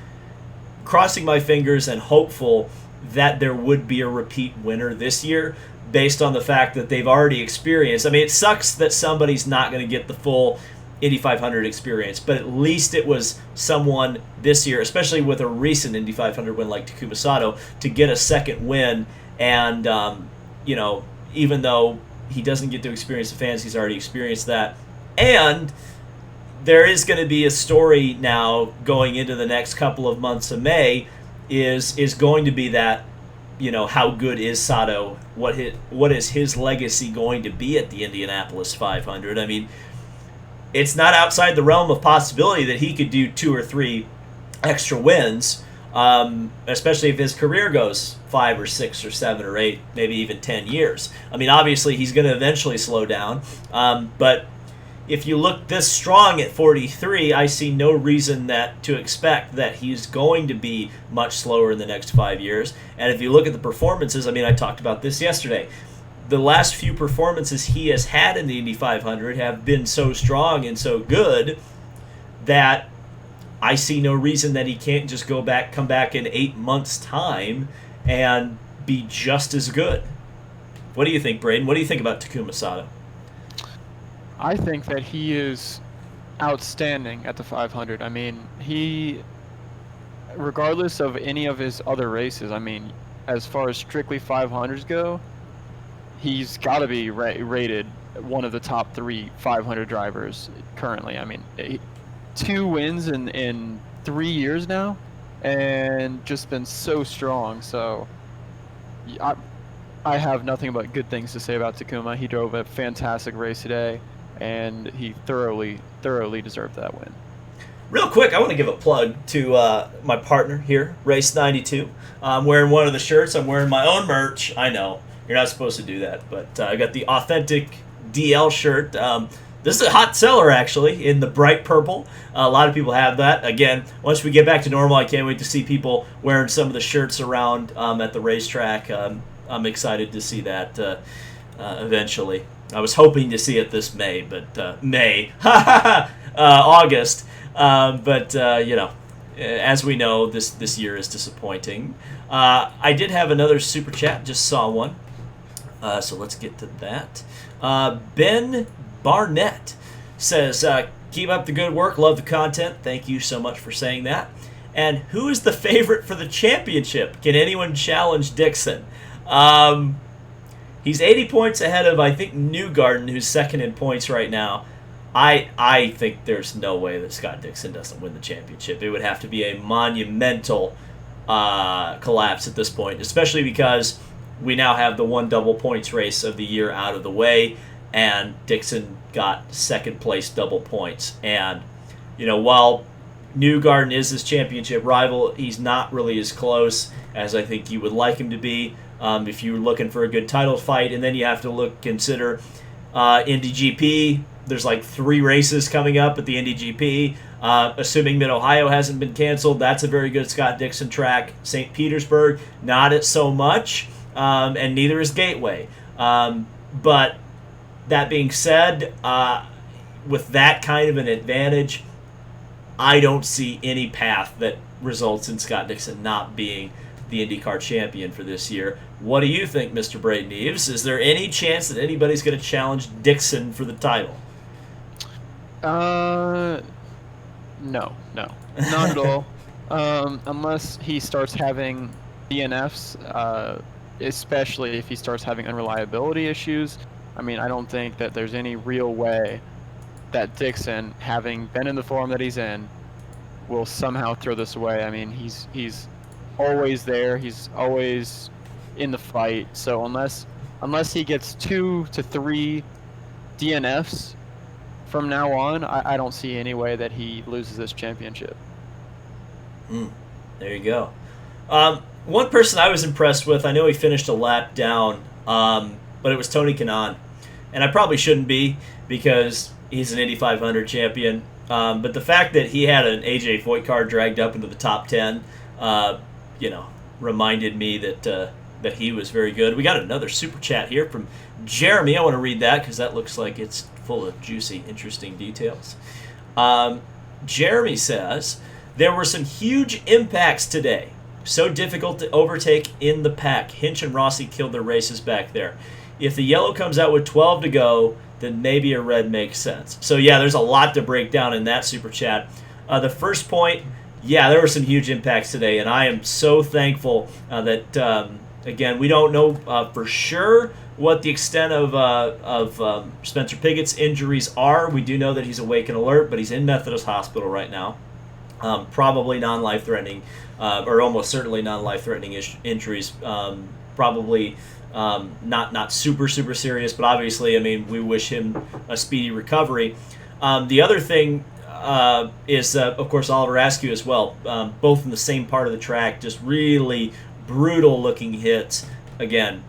crossing my fingers and hopeful that there would be a repeat winner this year based on the fact that they've already experienced. I mean, it sucks that somebody's not going to get the full Indy 500 experience, but at least it was someone this year, especially with a recent Indy 500 win like Takuma Sato, to get a second win. And, even though he doesn't get to experience the fans, he's already experienced that. And there is going to be a story now going into the next couple of months of May is going to be that, how good is Sato? What is his legacy going to be at the Indianapolis 500? I mean, it's not outside the realm of possibility that he could do 2 or 3 extra wins, especially if his career goes 5 or 6 or 7 or 8, maybe even 10 years. I mean, obviously, he's going to eventually slow down, but if you look this strong at 43, I see no reason to expect that he's going to be much slower in the next 5 years. And if you look at the performances, I mean, I talked about this yesterday. The last few performances he has had in the Indy 500 have been so strong and so good that I see no reason that he can't just come back in 8 months' time and be just as good. What do you think, Braden? What do you think about Takuma Sato? I think that he is outstanding at the 500. I mean, regardless of any of his other races, I mean, as far as strictly 500s go, he's got to be rated one of the top 3 500 drivers currently. I mean, 2 wins in 3 years now, and just been so strong. So I have nothing but good things to say about Takuma. He drove a fantastic race today, and he thoroughly deserved that win. Real quick, I want to give a plug to my partner here, Race 92. I'm wearing one of the shirts. I'm wearing my own merch. I know you're not supposed to do that, but I got the authentic DL shirt. This is a hot seller, actually, in the bright purple. A lot of people have that. Again, once we get back to normal, I can't wait to see people wearing some of the shirts around at the racetrack. I'm excited to see that eventually. I was hoping to see it this May, but May, August. But as we know, this year is disappointing. I did have another super chat. Just saw one. So let's get to that. Ben Barnett says, keep up the good work. Love the content. Thank you so much for saying that. And who is the favorite for the championship? Can anyone challenge Dixon? He's 80 points ahead of, I think, Newgarden, who's second in points right now. I think there's no way that Scott Dixon doesn't win the championship. It would have to be a monumental collapse at this point, especially because we now have the one double points race of the year out of the way, and Dixon got second place double points. And, while Newgarden is his championship rival, he's not really as close as I think you would like him to be if you're looking for a good title fight. And then you have to consider Indy GP. There's like 3 races coming up at the Indy GP. Assuming Mid-Ohio hasn't been canceled, that's a very good Scott Dixon track. St. Petersburg, not at so much, and neither is Gateway. But that being said, with that kind of an advantage, I don't see any path that results in Scott Dixon not being the IndyCar champion for this year. What do you think, Mr. Braden Eves? Is there any chance that anybody's going to challenge Dixon for the title? No, not at all. Unless he starts having DNFs, especially if he starts having unreliability issues. I mean, I don't think that there's any real way that Dixon, having been in the form that he's in, will somehow throw this away. I mean, he's always there. He's always in the fight. So unless he gets 2 to 3 DNFs from now on, I don't see any way that he loses this championship. There you go. One person I was impressed with, I know he finished a lap down, but it was Tony Kanaan. And I probably shouldn't be because he's an Indy 500 champion. But the fact that he had an AJ Foyt car dragged up into the top 10, reminded me that he was very good. We got another super chat here from Jeremy. I want to read that because that looks like it's full of juicy, interesting details. Jeremy says, there were some huge impacts today. So difficult to overtake in the pack. Hinch and Rossi killed their races back there. If the yellow comes out with 12 to go, then maybe a red makes sense. So, yeah, there's a lot to break down in that super chat. The first point, yeah, there were some huge impacts today, and I am so thankful that, again, we don't know for sure what the extent of Spencer Pigott's injuries are. We do know that he's awake and alert, but he's in Methodist Hospital right now. Probably non-life-threatening, or almost certainly non-life-threatening injuries. Probably not super serious, but obviously, I mean, we wish him a speedy recovery. The other thing is, of course, Oliver Askew as well. Both in the same part of the track, just really brutal-looking hits. Again,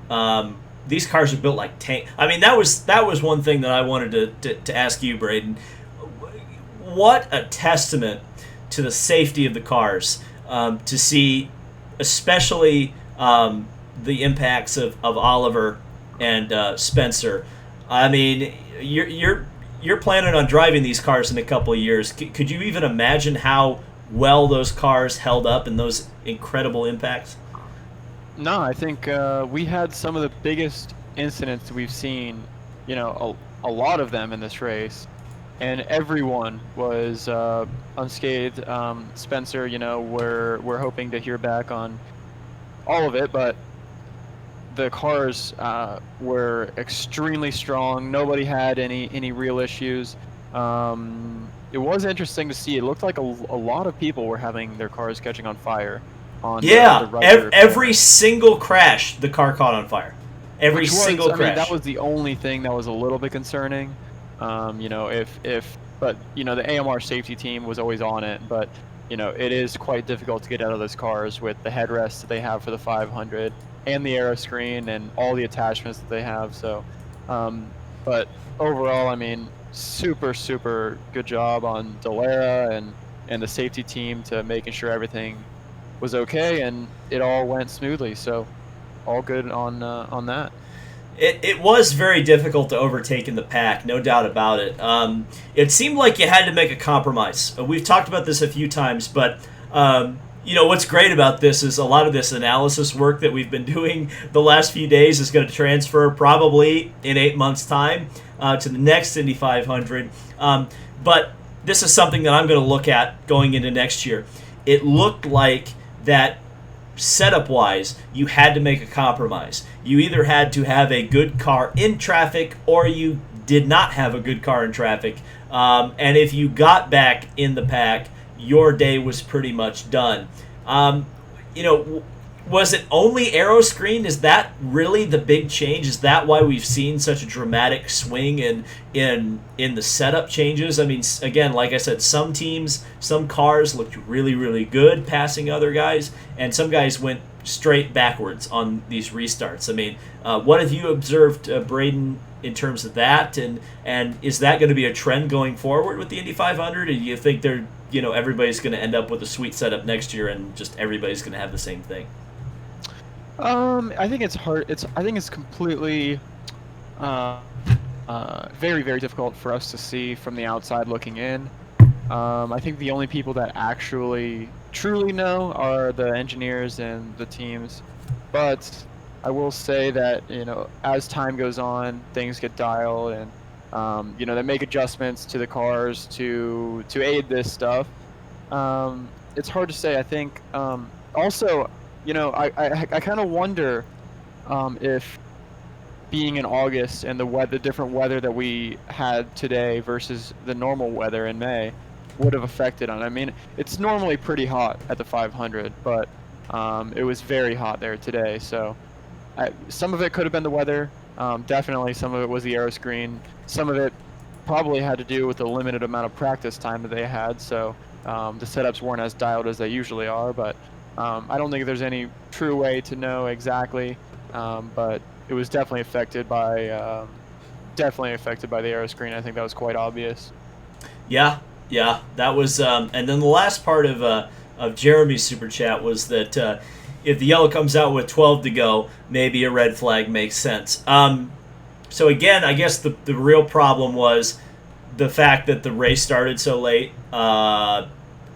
these cars are built like tank. I mean, that was one thing that I wanted to ask you, Braden. What a testament to the safety of the cars to see, especially the impacts of Oliver and Spencer. I mean, you're planning on driving these cars in a couple of years. Could you even imagine how well those cars held up in those incredible impacts? No, I think we had some of the biggest incidents we've seen, a lot of them in this race, and everyone was unscathed. Spencer, we're hoping to hear back on all of it, but the cars were extremely strong. Nobody had any real issues. It was interesting to see. It looked like a lot of people were having their cars catching on fire. Every single crash, the car caught on fire. Every single crash. I mean, that was the only thing that was a little bit concerning. But the AMR safety team was always on it. But it is quite difficult to get out of those cars with the headrests that they have for the 500 and the aero screen and all the attachments that they have. So, but overall, I mean, super good job on Dallara and the safety team to making sure everything was okay, and it all went smoothly. So all good on that. It was very difficult to overtake in the pack, no doubt about it. It seemed like you had to make a compromise. We've talked about this a few times, but what's great about this is a lot of this analysis work that we've been doing the last few days is going to transfer probably in 8 months' time to the next Indy 500. But this is something that I'm going to look at going into next year. It looked like that setup-wise, you had to make a compromise. You either had to have a good car in traffic or you did not have a good car in traffic. And if you got back in the pack, your day was pretty much done. Was it only aero screen? Is that really the big change? Is that why we've seen such a dramatic swing in the setup changes? I mean, again, like I said, some teams, some cars looked really, really good passing other guys, and some guys went straight backwards on these restarts. I mean, what have you observed, Braden, in terms of that? And is that going to be a trend going forward with the Indy 500? Or do you think everybody's going to end up with a sweet setup next year and just everybody's going to have the same thing? I think it's hard. I think it's completely, very, very difficult for us to see from the outside looking in. I think the only people that actually truly know are the engineers and the teams. But I will say that, as time goes on, things get dialed and, they make adjustments to the cars to aid this stuff. It's hard to say. I think, also, I kind of wonder if being in August and the different weather that we had today versus the normal weather in May would have affected on. I mean, it's normally pretty hot at the 500, but it was very hot there today. So some of it could have been the weather. Definitely some of it was the aero screen. Some of it probably had to do with the limited amount of practice time that they had. So the setups weren't as dialed as they usually are, but I don't think there's any true way to know exactly, but it was definitely affected by the aero screen. I think that was quite obvious. Yeah, that was. And then the last part of Jeremy's super chat was that if the yellow comes out with 12 to go, maybe a red flag makes sense. So again, I guess the real problem was the fact that the race started so late.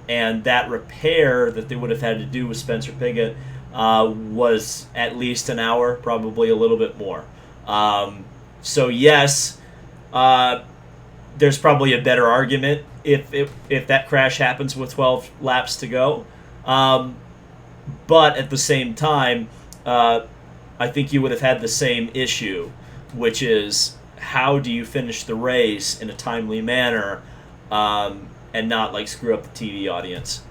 And that repair that they would have had to do with Spencer Pigott was at least an hour, probably a little bit more. So yes, there's probably a better argument if that crash happens with 12 laps to go. But at the same time, I think you would have had the same issue, which is how do you finish the race in a timely manner and not screw up the TV audience,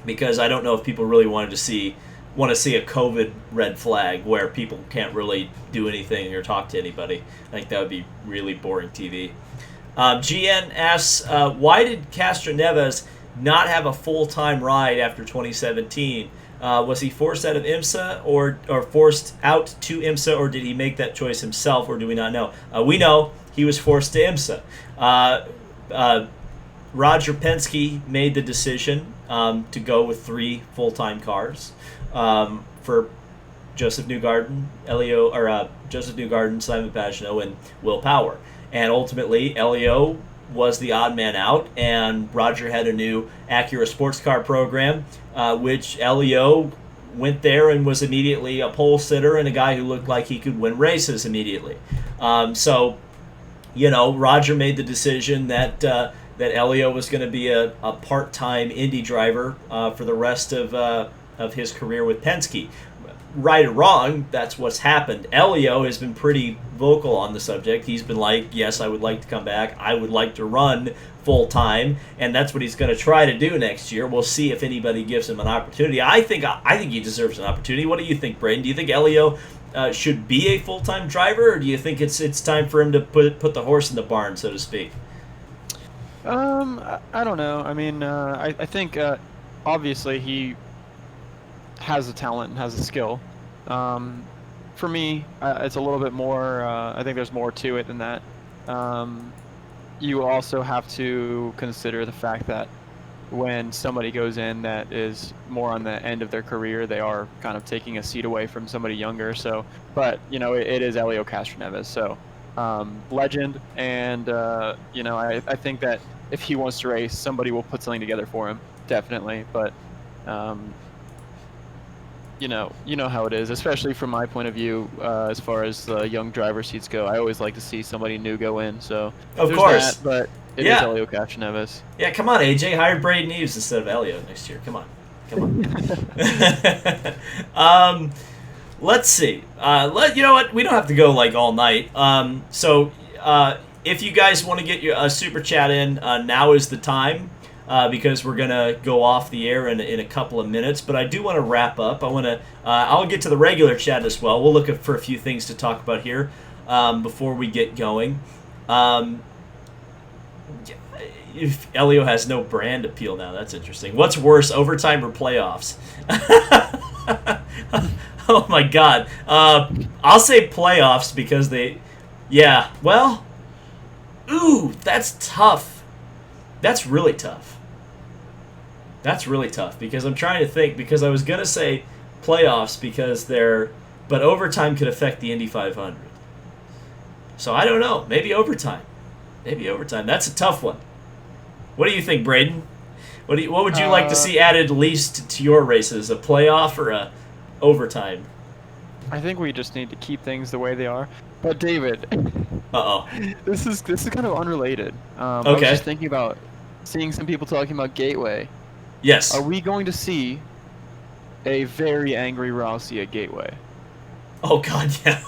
because I don't know if people really want to see a COVID red flag where people can't really do anything or talk to anybody. I think that would be really boring TV. GN asks, why did Castroneves not have a full-time ride after 2017? Was he forced out of IMSA or forced out to IMSA, or did he make that choice himself, or do we not know? We know he was forced to IMSA. Roger Penske made the decision to go with 3 full-time cars for Joseph Newgarden, Simon Pagino, and Will Power. And ultimately, Elio was the odd man out, and Roger had a new Acura sports car program, which Elio went there and was immediately a pole sitter and a guy who looked like he could win races immediately. So, Roger made the decision that Elio was going to be a part-time Indy driver for the rest of his career with Penske. Right or wrong, that's what's happened. Elio has been pretty vocal on the subject. He's been like, yes, I would like to come back. I would like to run full-time, and that's what he's going to try to do next year. We'll see if anybody gives him an opportunity. I think he deserves an opportunity. What do you think, Braden? Do you think Elio should be a full-time driver, or do you think it's time for him to put the horse in the barn, so to speak? I don't know. I mean, I think obviously he has the talent and has the skill. For me, it's a little bit more. I think there's more to it than that. You also have to consider the fact that when somebody goes in that is more on the end of their career, they are kind of taking a seat away from somebody younger. So, but it is Elio Castroneves, so legend, and I think that if he wants to race, somebody will put something together for him, definitely. But you know how it is, especially from my point of view, as far as the young driver seats go. I always like to see somebody new go in. So Of there's course. that, but it is Elio Castroneves. Yeah, come on, AJ. Hire Braden Eves instead of Elio next year. Come on. Let's see. You know what? We don't have to go like all night. So if you guys want to get your super chat in, now is the time. Because we're gonna go off the air in a couple of minutes, but I do want to wrap up. I'll get to the regular chat as well. We'll look for a few things to talk about here before we get going. If Elio has no brand appeal now, that's interesting. What's worse, overtime or playoffs? Oh my God! I'll say playoffs because ooh, that's tough. That's really tough. That's really tough because I'm trying to think, because I was going to say playoffs but overtime could affect the Indy 500. So I don't know. Maybe overtime. That's a tough one. What do you think, Braden? What would you like to see added least to your races, a playoff or a overtime? I think we just need to keep things the way they are. But David, this is kind of unrelated. I was just thinking about seeing some people talking about Gateway. Yes. Are we going to see a very angry Rossi at Gateway? Oh God, yeah.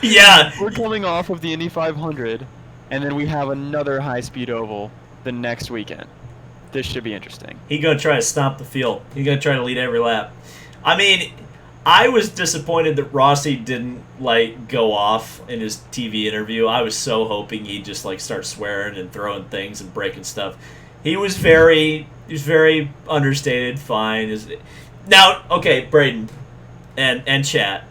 Yeah. We're coming off of the Indy 500, and then we have another high-speed oval the next weekend. This should be interesting. He's gonna try to stomp the field. He's gonna try to lead every lap. I mean, I was disappointed that Rossi didn't go off in his TV interview. I was so hoping he'd just start swearing and throwing things and breaking stuff. He was very understated. Fine. Now, okay, Braden and chat.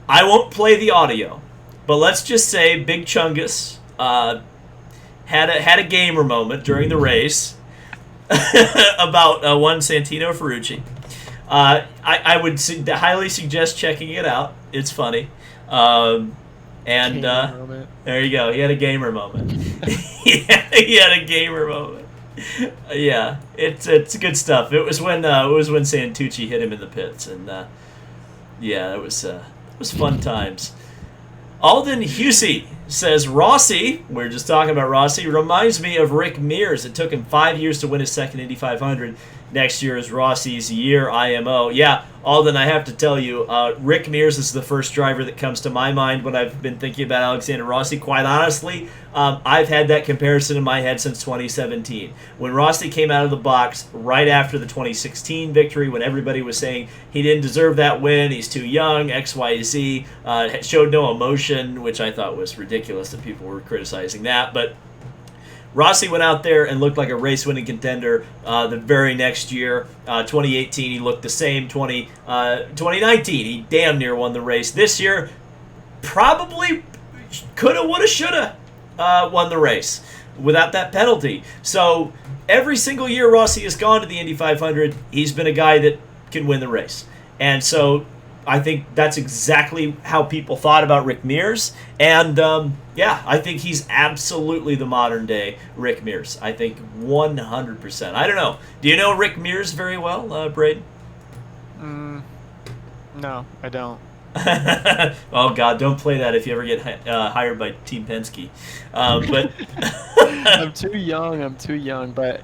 I won't play the audio, but let's just say Big Chungus had a gamer moment during the race about one Santino Ferrucci. I would highly suggest checking it out. It's funny. There you go. He had a gamer moment. He had a gamer moment. Yeah, it's good stuff. It was when Santucci hit him in the pits, and it was fun times. Alden Husey says Rossi, we're just talking about Rossi, reminds me of Rick Mears. It took him 5 years to win his second Indy 500. Next year is Rossi's year, IMO. Yeah, Alden, I have to tell you, Rick Mears is the first driver that comes to my mind when I've been thinking about Alexander Rossi. Quite honestly, I've had that comparison in my head since 2017. When Rossi came out of the box right after the 2016 victory, when everybody was saying he didn't deserve that win, he's too young, XYZ, showed no emotion, which I thought was ridiculous that people were criticizing that, but Rossi went out there and looked like a race-winning contender the very next year. 2018, he looked the same. 2019, he damn near won the race. This year, probably coulda, woulda, shoulda won the race without that penalty. So every single year Rossi has gone to the Indy 500, he's been a guy that can win the race. And so I think that's exactly how people thought about Rick Mears. And, I think he's absolutely the modern-day Rick Mears. I think 100%. I don't know. Do you know Rick Mears very well, Braden? No, I don't. Oh, God, don't play that if you ever get hired by Team Penske. But I'm too young, but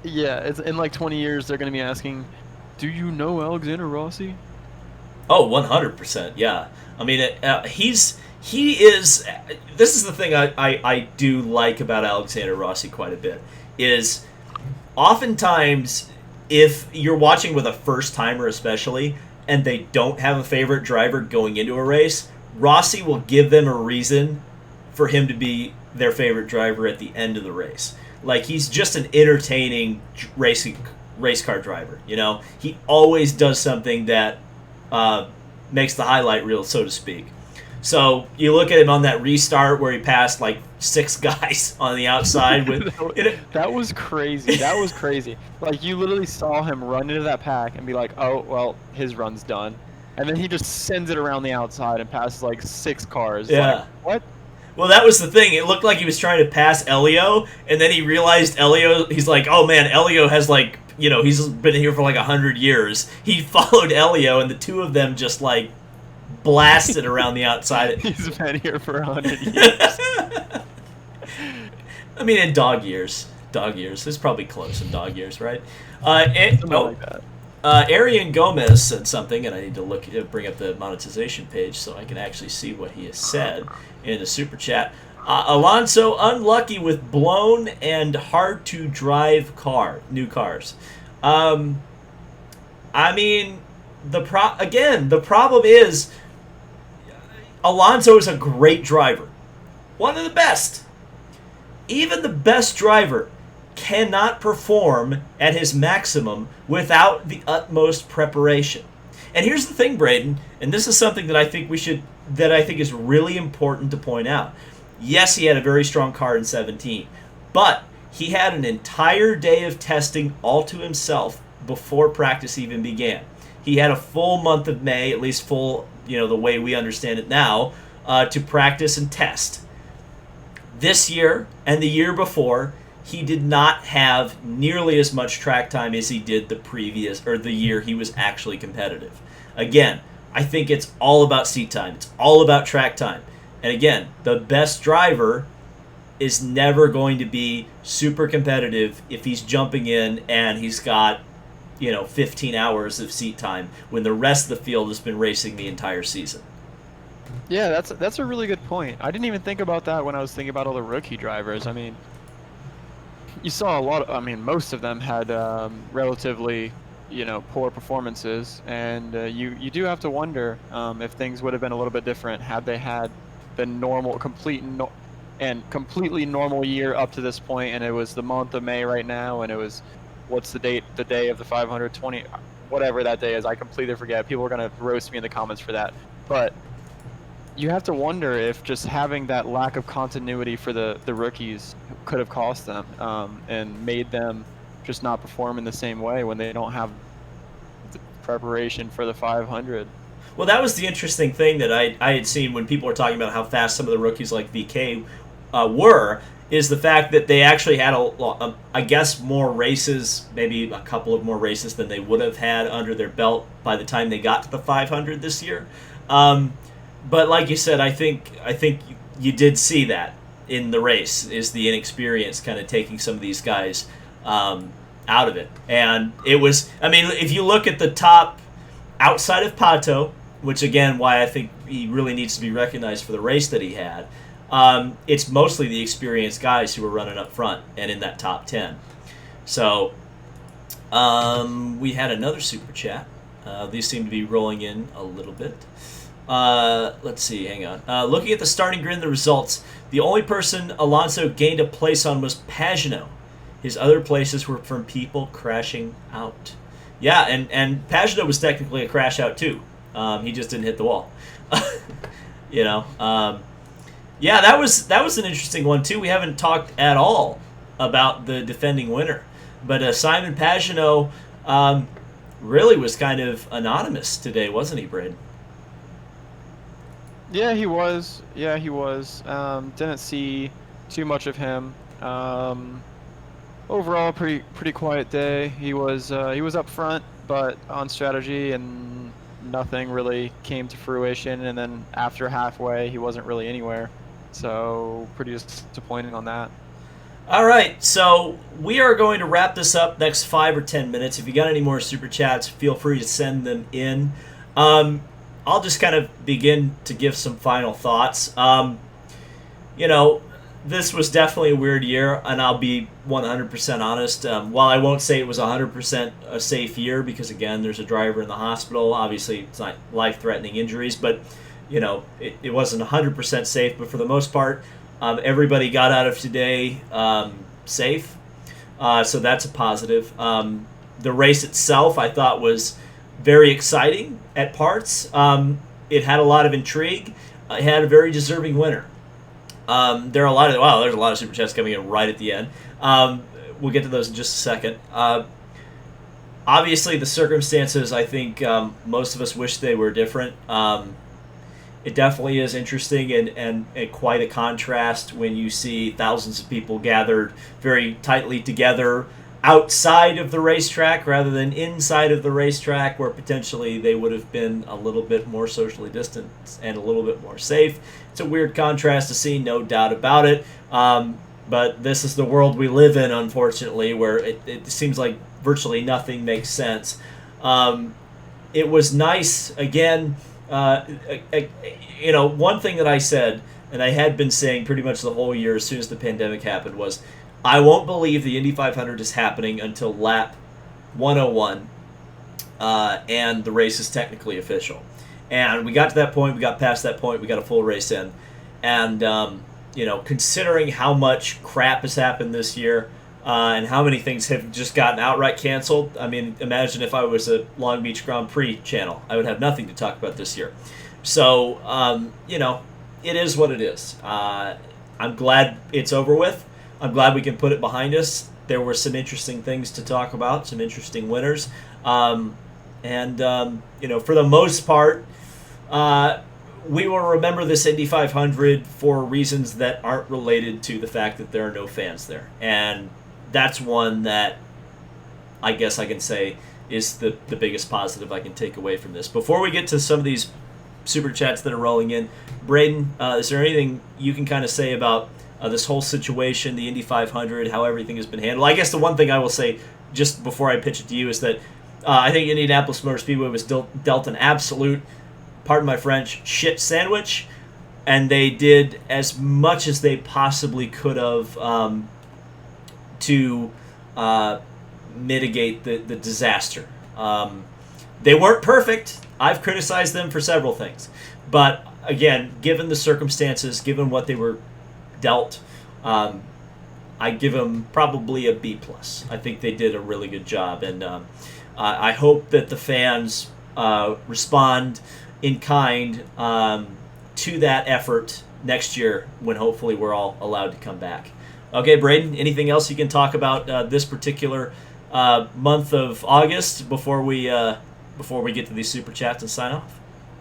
it's in 20 years they're going to be asking, do you know Alexander Rossi? Oh, 100%, yeah. I mean, he is. This is the thing I do like about Alexander Rossi quite a bit, is oftentimes if you're watching with a first-timer especially, and they don't have a favorite driver going into a race, Rossi will give them a reason for him to be their favorite driver at the end of the race. He's just an entertaining race car driver, He always does something that makes the highlight reel, so to speak. So you look at him on that restart where he passed like 6 guys on the outside with. That was crazy. That was crazy. Like, you literally saw him run into that pack and be like, oh, well, his run's done. And then he just sends it around the outside and passes like 6 cars. Yeah. Like, what? Well, that was the thing. It looked like he was trying to pass Elio, and then he realized Elio. He's like, "Oh man, Elio has like, he's been here for like 100 years." He followed Elio, and the two of them just like blasted around the outside. He's been here for 100 years. I mean, in dog years. It's probably close in dog years, right? Something like that. Arian Gomez said something, and I need to bring up the monetization page so I can actually see what he has said in the super chat. Alonso unlucky with blown and hard to drive new cars. I mean, the problem is Alonso is a great driver, one of the best. Even the best driver cannot perform at his maximum without the utmost preparation. And here's the thing, Braden, and this is something that I think is really important to point out. Yes, he had a very strong car in 17, but he had an entire day of testing all to himself before practice even began. He had a full month of May, at least full, the way we understand it now, to practice and test. This year and the year before, he did not have nearly as much track time as he did the year he was actually competitive. Again, I think it's all about seat time. It's all about track time. And again, the best driver is never going to be super competitive if he's jumping in and he's got, 15 hours of seat time when the rest of the field has been racing the entire season. Yeah, that's a really good point. I didn't even think about that when I was thinking about all the rookie drivers. I mean, you saw most of them had relatively, poor performances, and you do have to wonder if things would have been a little bit different had they had the completely normal year up to this point, and it was the month of May right now, and it was, what's the date? The day of the 520, whatever that day is. I completely forget. People are gonna roast me in the comments for that, but you have to wonder if just having that lack of continuity for the rookies could have cost them and made them just not perform in the same way when they don't have the preparation for the 500. Well, that was the interesting thing that I had seen when people were talking about how fast some of the rookies like VK were, is the fact that they actually had, I guess, more races, maybe a couple of more races than they would have had under their belt by the time they got to the 500 this year. But like you said, I think you did see that in the race, is the inexperience kind of taking some of these guys out of it. And it was, if you look at the top outside of Pato, which again, why I think he really needs to be recognized for the race that he had, it's mostly the experienced guys who were running up front and in that top 10. So we had another super chat. These seem to be rolling in a little bit. Let's see, hang on. Looking at the starting grid and the results, the only person Alonso gained a place on was Pagino. His other places were from people crashing out. Yeah, and Pagino was technically a crash out too. He just didn't hit the wall. Yeah, that was an interesting one too. We haven't talked at all about the defending winner, but Simon Pagino really was kind of anonymous today, wasn't he, Braden? Yeah, he was. Didn't see too much of him. Overall, pretty quiet day. He was up front, but on strategy, and nothing really came to fruition. And then after halfway, he wasn't really anywhere. So pretty disappointing on that. All right, so we are going to wrap this up next 5 or 10 minutes. If you got any more super chats, feel free to send them in. I'll just kind of begin to give some final thoughts. This was definitely a weird year, and I'll be 100% honest. While I won't say it was 100% a safe year, because again, there's a driver in the hospital. Obviously, it's not life-threatening injuries, but it wasn't 100% safe. But for the most part, everybody got out of today safe, so that's a positive. The race itself, I thought, was very exciting at parts. It had a lot of intrigue. had a very deserving winner. There are a lot of there's a lot of super chats coming in right at the end. We'll get to those in just a second. Obviously, the circumstances, I think most of us wish they were different. It definitely is interesting and quite a contrast when you see thousands of people gathered very tightly together outside of the racetrack rather than inside of the racetrack, where potentially they would have been a little bit more socially distant and a little bit more safe. It's a weird contrast to see, no doubt about it. But this is the world we live in, unfortunately, where it seems like virtually nothing makes sense. It was nice, again, one thing that I said, and I had been saying pretty much the whole year as soon as the pandemic happened, was I won't believe the Indy 500 is happening until lap 101 and the race is technically official. And we got to that point, we got past that point, we got a full race in. And, considering how much crap has happened this year and how many things have just gotten outright canceled, I mean, imagine if I was a Long Beach Grand Prix channel. I would have nothing to talk about this year. So, it is what it is. I'm glad it's over with. I'm glad we can put it behind us. There were some interesting things to talk about, some interesting winners. For the most part, we will remember this Indy 500 for reasons that aren't related to the fact that there are no fans there. And that's one that I guess I can say is the biggest positive I can take away from this. Before we get to some of these super chats that are rolling in, Braden, is there anything you can kind of say about this whole situation, the Indy 500, how everything has been handled? I guess the one thing I will say just before I pitch it to you is that I think Indianapolis Motor Speedway was dealt an absolute, pardon my French, shit sandwich, and they did as much as they possibly could have to mitigate the disaster. They weren't perfect. I've criticized them for several things. But, again, given the circumstances, given what they were dealt, I give them probably a B+. I think they did a really good job, and I hope that the fans respond in kind to that effort next year when hopefully we're all allowed to come back. Okay, Braden, anything else you can talk about this particular month of August before we get to these super chats and sign off?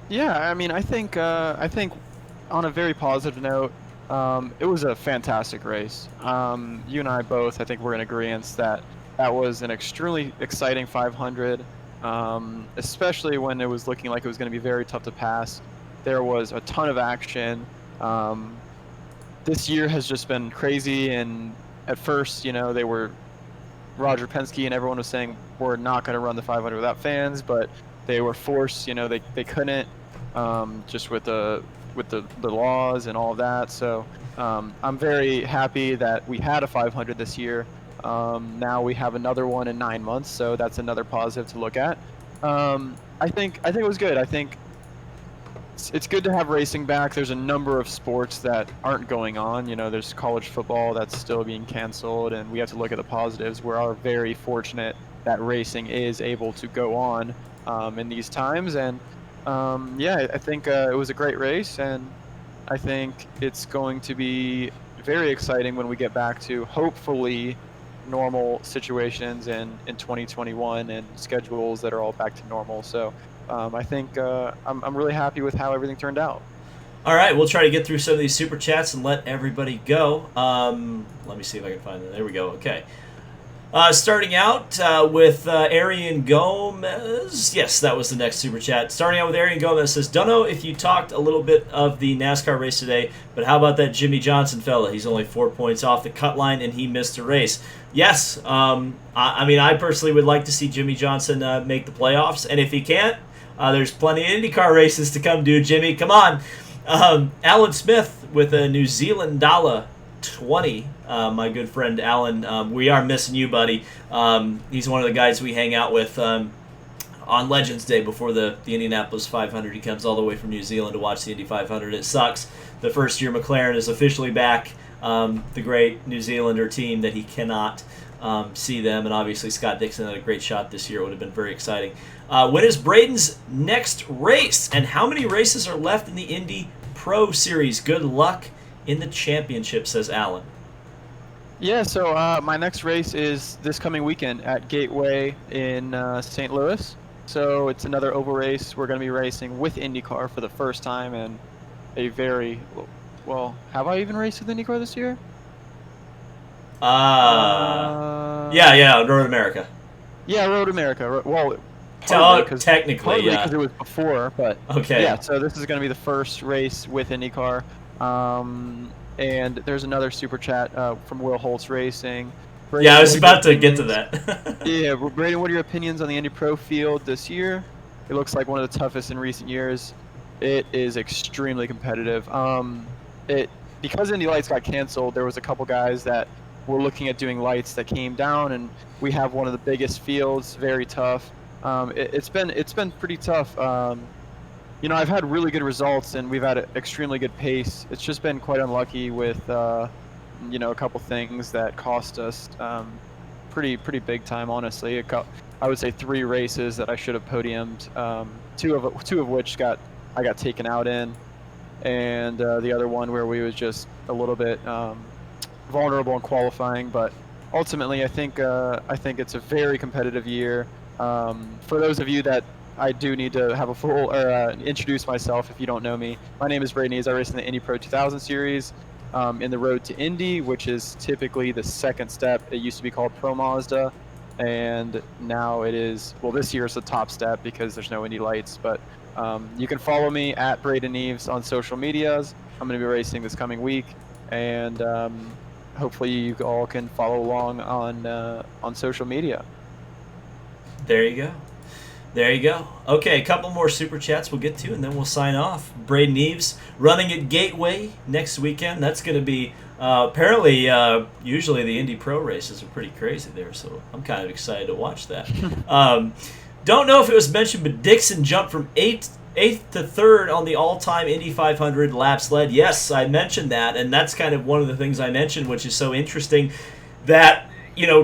Yeah, I mean, I think on a very positive note, it was a fantastic race. You and I both, I think we're in agreement that was an extremely exciting 500, especially when it was looking like it was going to be very tough to pass. There was a ton of action. This year has just been crazy, and at first, they were Roger Penske and everyone was saying we're not going to run the 500 without fans, but they were forced. They couldn't just with the laws and all of that. So I'm very happy that we had a 500 this year. Now we have another one in 9 months, so that's another positive to look at. I think it was good. I think it's good to have racing back. There's a number of sports that aren't going on. There's college football that's still being canceled, and we have to look at the positives. We are very fortunate that racing is able to go on in these times. And I think it was a great race, and I think it's going to be very exciting when we get back to hopefully normal situations in 2021 and schedules that are all back to normal. So I think I'm really happy with how everything turned out. All right, we'll try to get through some of these super chats and let everybody go. Let me see if I can find them. There we go. Okay. Starting out with Arian Gomez. Yes, that was the next super chat. Starting out with Arian Gomez says, don't know if you talked a little bit of the NASCAR race today, but how about that Jimmy Johnson fella? He's only 4 points off the cut line, and he missed a race. Yes, I personally would like to see Jimmy Johnson make the playoffs, and if he can't, there's plenty of IndyCar races to come do, Jimmy. Come on. Alan Smith with a New Zealand dollar 20. My good friend Alan, we are missing you, buddy. He's one of the guys we hang out with on Legends Day before the Indianapolis 500. He comes all the way from New Zealand to watch the Indy 500. It sucks. The first year McLaren is officially back, the great New Zealander team, that he cannot see them. And obviously Scott Dixon had a great shot this year. It would have been very exciting. When is Braden's next race? And how many races are left in the Indy Pro Series. Good luck in the championship, says Alan. Yeah, so my next race is this coming weekend at Gateway in St. Louis. So it's another oval race. We're going to be racing with IndyCar for the first time in a very, well, have I even raced with IndyCar this year? Yeah, Road America. Yeah, Road America. Well, technically, yeah. Because it was before, but okay. Yeah, so this is going to be the first race with IndyCar. And there's another super chat from Will Holtz Racing. Brady, yeah, I was about to get to that. Yeah, Brady, what are your opinions on the Indy Pro field this year? It looks like one of the toughest in recent years. It is extremely competitive. Because Indy Lights got canceled, there was a couple guys that were looking at doing lights that came down, and we have one of the biggest fields. Very tough. It's been pretty tough. I've had really good results, and we've had an extremely good pace. It's just been quite unlucky with, a couple things that cost us pretty big time, honestly. I would say 3 races that I should have podiumed, two of which I got taken out in, and the other one where we was just a little bit vulnerable in qualifying. But ultimately, I think it's a very competitive year. For those of you that I do need to have a full introduce myself if you don't know me. My name is Brady Nees. I race in the Indy Pro 2000 series in the Road to Indy, which is typically the second step. It used to be called Pro Mazda, and now it is, well, this year is the top step because there's no Indy Lights. But you can follow me at Brady Neves on social medias. I'm going to be racing this coming week, and hopefully you all can follow along on social media. There you go. There you go. Okay, a couple more super chats we'll get to, and then we'll sign off. Braden Eves running at Gateway next weekend. That's going to be apparently. Usually the Indy Pro races are pretty crazy there, so I'm kind of excited to watch that. Don't know if it was mentioned, but Dixon jumped from eighth to third on the all-time Indy 500 laps led. Yes, I mentioned that, and that's kind of one of the things I mentioned, which is so interesting that.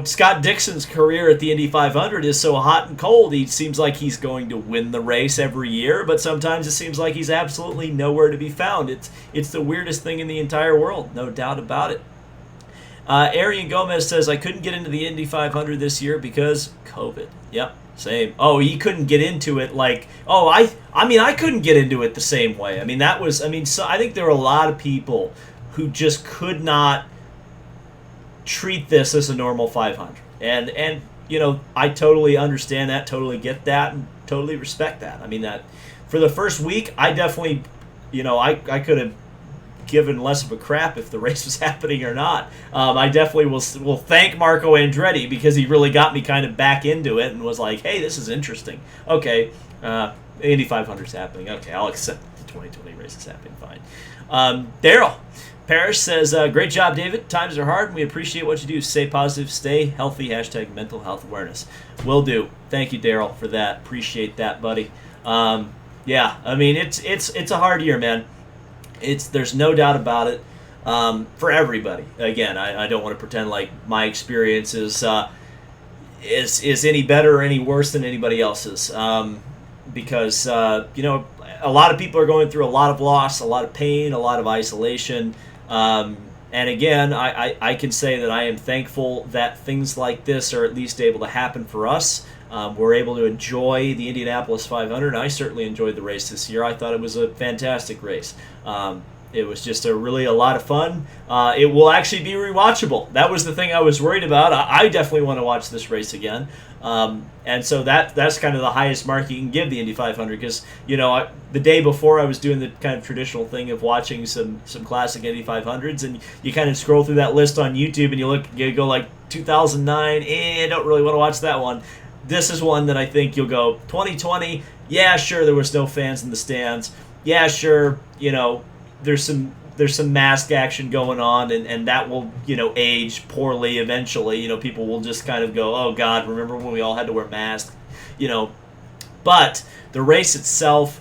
Scott Dixon's career at the Indy 500 is so hot and cold. He seems like he's going to win the race every year, but sometimes it seems like he's absolutely nowhere to be found. It's the weirdest thing in the entire world, no doubt about it. Arian Gomez says, I couldn't get into the Indy 500 this year because COVID. Yep, same. Oh, he couldn't get into it I couldn't get into it the same way. So I think there were a lot of people who just could not treat this as a normal 500, and I totally understand that, totally get that, and totally respect that. That for the first week, I definitely, I could have given less of a crap if the race was happening or not. I definitely will thank Marco Andretti because he really got me kind of back into it and was like, hey, this is interesting. Okay, Indy 500's happening. Okay, I'll accept the 2020 race is happening. Fine. Daryl Parrish says, great job, David. Times are hard, and we appreciate what you do. Stay positive, stay healthy, #mental health awareness. Will do. Thank you, Daryl, for that. Appreciate that, buddy. It's a hard year, man. There's no doubt about it for everybody. Again, I don't want to pretend like my experience is any better or any worse than anybody else's because, a lot of people are going through a lot of loss, a lot of pain, a lot of isolation. And again, I can say that I am thankful that things like this are at least able to happen for us. We're able to enjoy the Indianapolis 500. I certainly enjoyed the race this year. I thought it was a fantastic race. It was just a lot of fun. It will actually be rewatchable. That was the thing I was worried about. I definitely want to watch this race again. And so that's kind of the highest mark you can give the Indy 500 because, the day before I was doing the kind of traditional thing of watching some classic Indy 500s, and you kind of scroll through that list on YouTube and you go like 2009, I don't really want to watch that one. This is one that I think you'll go 2020. Yeah, sure, there was no fans in the stands. Yeah, sure, there's some mask action going on, and that will, age poorly eventually. People will just kind of go, oh, God, remember when we all had to wear masks? But the race itself,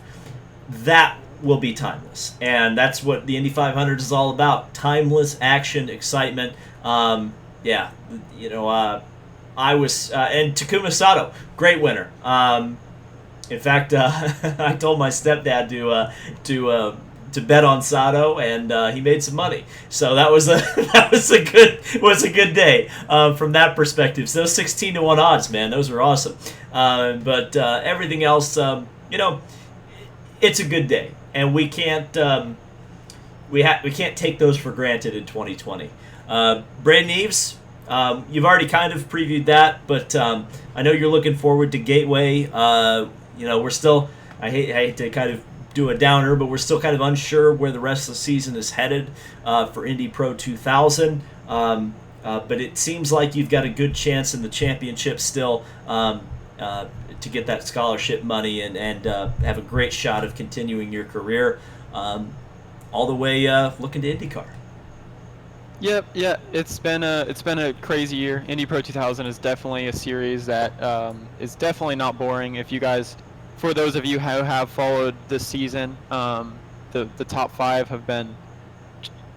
that will be timeless. And that's what the Indy 500 is all about. Timeless action, excitement. I was, and Takuma Sato, great winner. In fact, I told my stepdad to to bet on Sato, and he made some money. So that was a that was a good day from that perspective. So those 16-1 odds, man, those were awesome. But everything else, it's a good day, and we can't we can't take those for granted in 2020. Braden Eves, you've already kind of previewed that, but I know you're looking forward to Gateway. We're still, I hate to kind of do a downer, but we're still kind of unsure where the rest of the season is headed for Indy Pro 2000. But it seems like you've got a good chance in the championship still to get that scholarship money and have a great shot of continuing your career all the way looking to IndyCar. Yep, yeah, it's been a crazy year. Indy Pro 2000 is definitely a series that is definitely not boring. If you guys, for those of you who have followed this season, the top 5 have been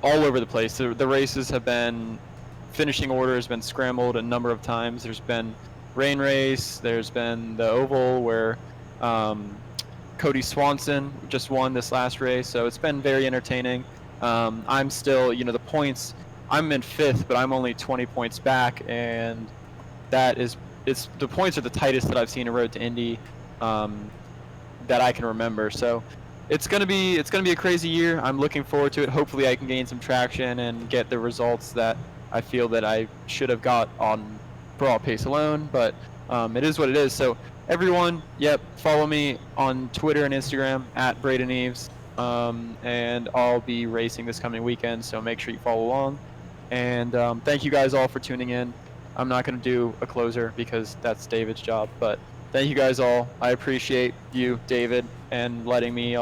all over the place. The races have been, finishing order has been scrambled a number of times. There's been rain race. There's been the oval where Cody Swanson just won this last race. So it's been very entertaining. I'm still, the points. I'm in 5th, but I'm only 20 points back, and the points are the tightest that I've seen a road to Indy that I can remember. So it's gonna be a crazy year. I'm looking forward to it. Hopefully, I can gain some traction and get the results that I feel that I should have got on raw pace alone. But it is what it is. So everyone, follow me on Twitter and Instagram at Braden Eves. And I'll be racing this coming weekend, so make sure you follow along. And thank you guys all for tuning in. I'm not going to do a closer because that's David's job, but thank you guys all. I appreciate you, David, and letting me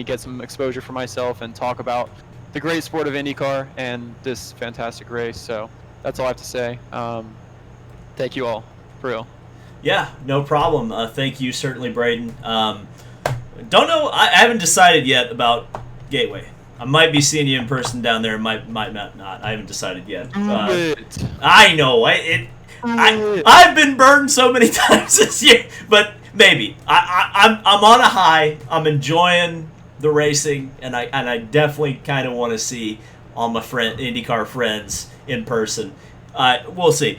get some exposure for myself and talk about the great sport of IndyCar and this fantastic race. So that's all I have to say. Thank you all, for real. Yeah, no problem. Thank you, certainly, Braden. Don't know. I haven't decided yet about Gateway. I might be seeing you in person down there. Might not. I haven't decided yet. I know. I've been burned so many times this year, but maybe. I'm on a high. I'm enjoying the racing, and I definitely kind of want to see all my IndyCar friends in person. We'll see.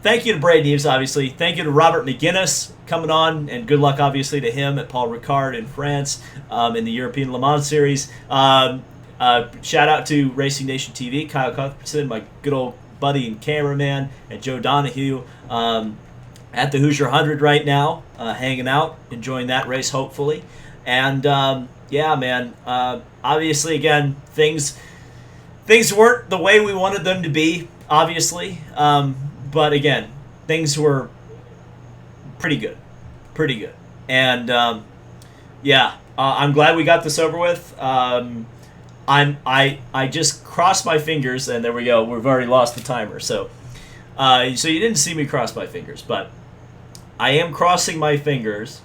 Thank you to Braden Eves, obviously. Thank you to Robert McGuinness coming on, and good luck, obviously, to him at Paul Ricard in France in the European Le Mans Series. Shout out to Racing Nation TV, Kyle Cuthbertson, my good old buddy and cameraman, and Joe Donahue at the Hoosier 100 right now, hanging out, enjoying that race, hopefully. And, man, obviously, again, things weren't the way we wanted them to be, obviously. But again, things were pretty good. And I'm glad we got this over with. I just crossed my fingers, and there we go. We've already lost the timer. So you didn't see me cross my fingers, but I am crossing my fingers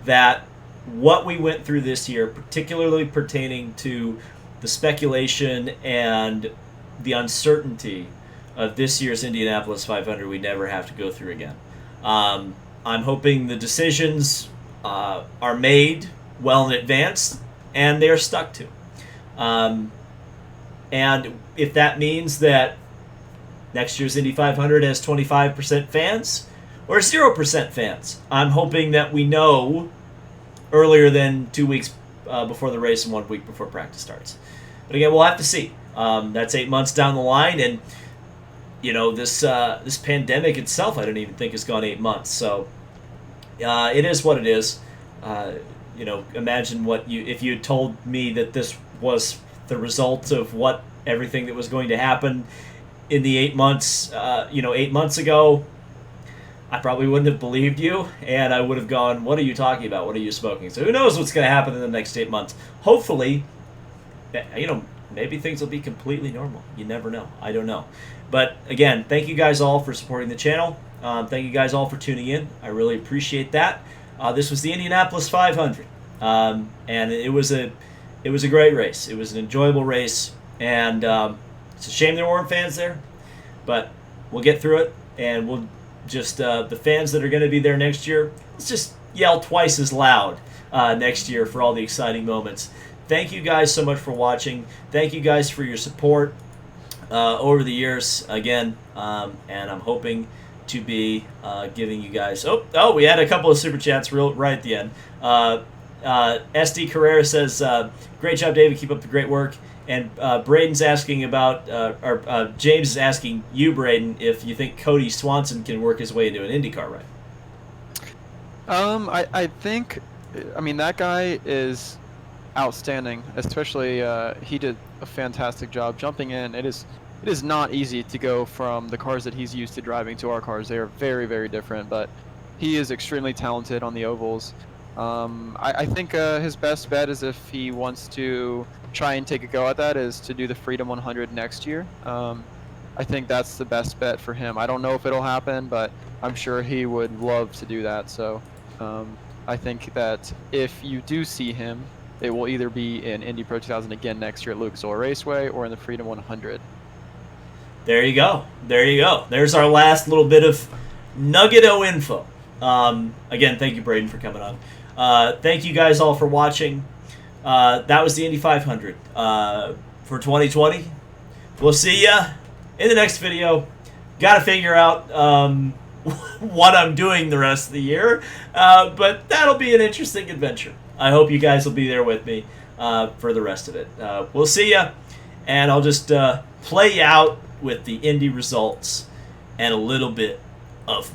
that what we went through this year, particularly pertaining to the speculation and the uncertainty of this year's Indianapolis 500, we never have to go through again. I'm hoping the decisions are made well in advance and they are stuck to. And if that means that next year's Indy 500 has 25% fans or 0% fans, I'm hoping that we know earlier than 2 weeks before the race and 1 week before practice starts. But again, we'll have to see. That's 8 months down the line, and this pandemic itself, I don't even think has gone 8 months. So it is what it is. Imagine if you had told me that this was the result of everything that was going to happen in the 8 months. 8 months ago, I probably wouldn't have believed you, and I would have gone, "What are you talking about? What are you smoking?" So who knows what's going to happen in the next 8 months? Hopefully, maybe things will be completely normal. You never know. I don't know. But again, thank you guys all for supporting the channel. Thank you guys all for tuning in. I really appreciate that. This was the Indianapolis 500, and it was a great race. It was an enjoyable race, and it's a shame there weren't fans there, but we'll get through it, and we'll just the fans that are going to be there next year, let's just yell twice as loud next year for all the exciting moments. Thank you guys so much for watching. Thank you guys for your support over the years again, and I'm hoping to be giving you guys. Oh, we had a couple of super chats right at the end. SD Carrera says, "Great job, David. Keep up the great work." And Braden's asking about, James is asking you, Braden, if you think Cody Swanson can work his way into an IndyCar ride. I think, I mean, that guy is outstanding. Especially, he did a fantastic job jumping in. It is not easy to go from the cars that he's used to driving to our cars. They are very, very different, but he is extremely talented on the ovals. I think his best bet is, if he wants to try and take a go at that, is to do the Freedom 100 next year. I think that's the best bet for him. I don't know if it'll happen, but I'm sure he would love to do that. So I think that if you do see him, it will either be in Indy Pro 2000 again next year at Lucas Oil Raceway, or in the Freedom 100. There you go. There you go. There's our last little bit of nugget-o info. Again, thank you, Braden, for coming on. Thank you guys all for watching. That was the Indy 500 for 2020. We'll see ya in the next video. Got to figure out what I'm doing the rest of the year, but that'll be an interesting adventure. I hope you guys will be there with me for the rest of it. We'll see ya, and I'll just play out with the Indy results and a little bit of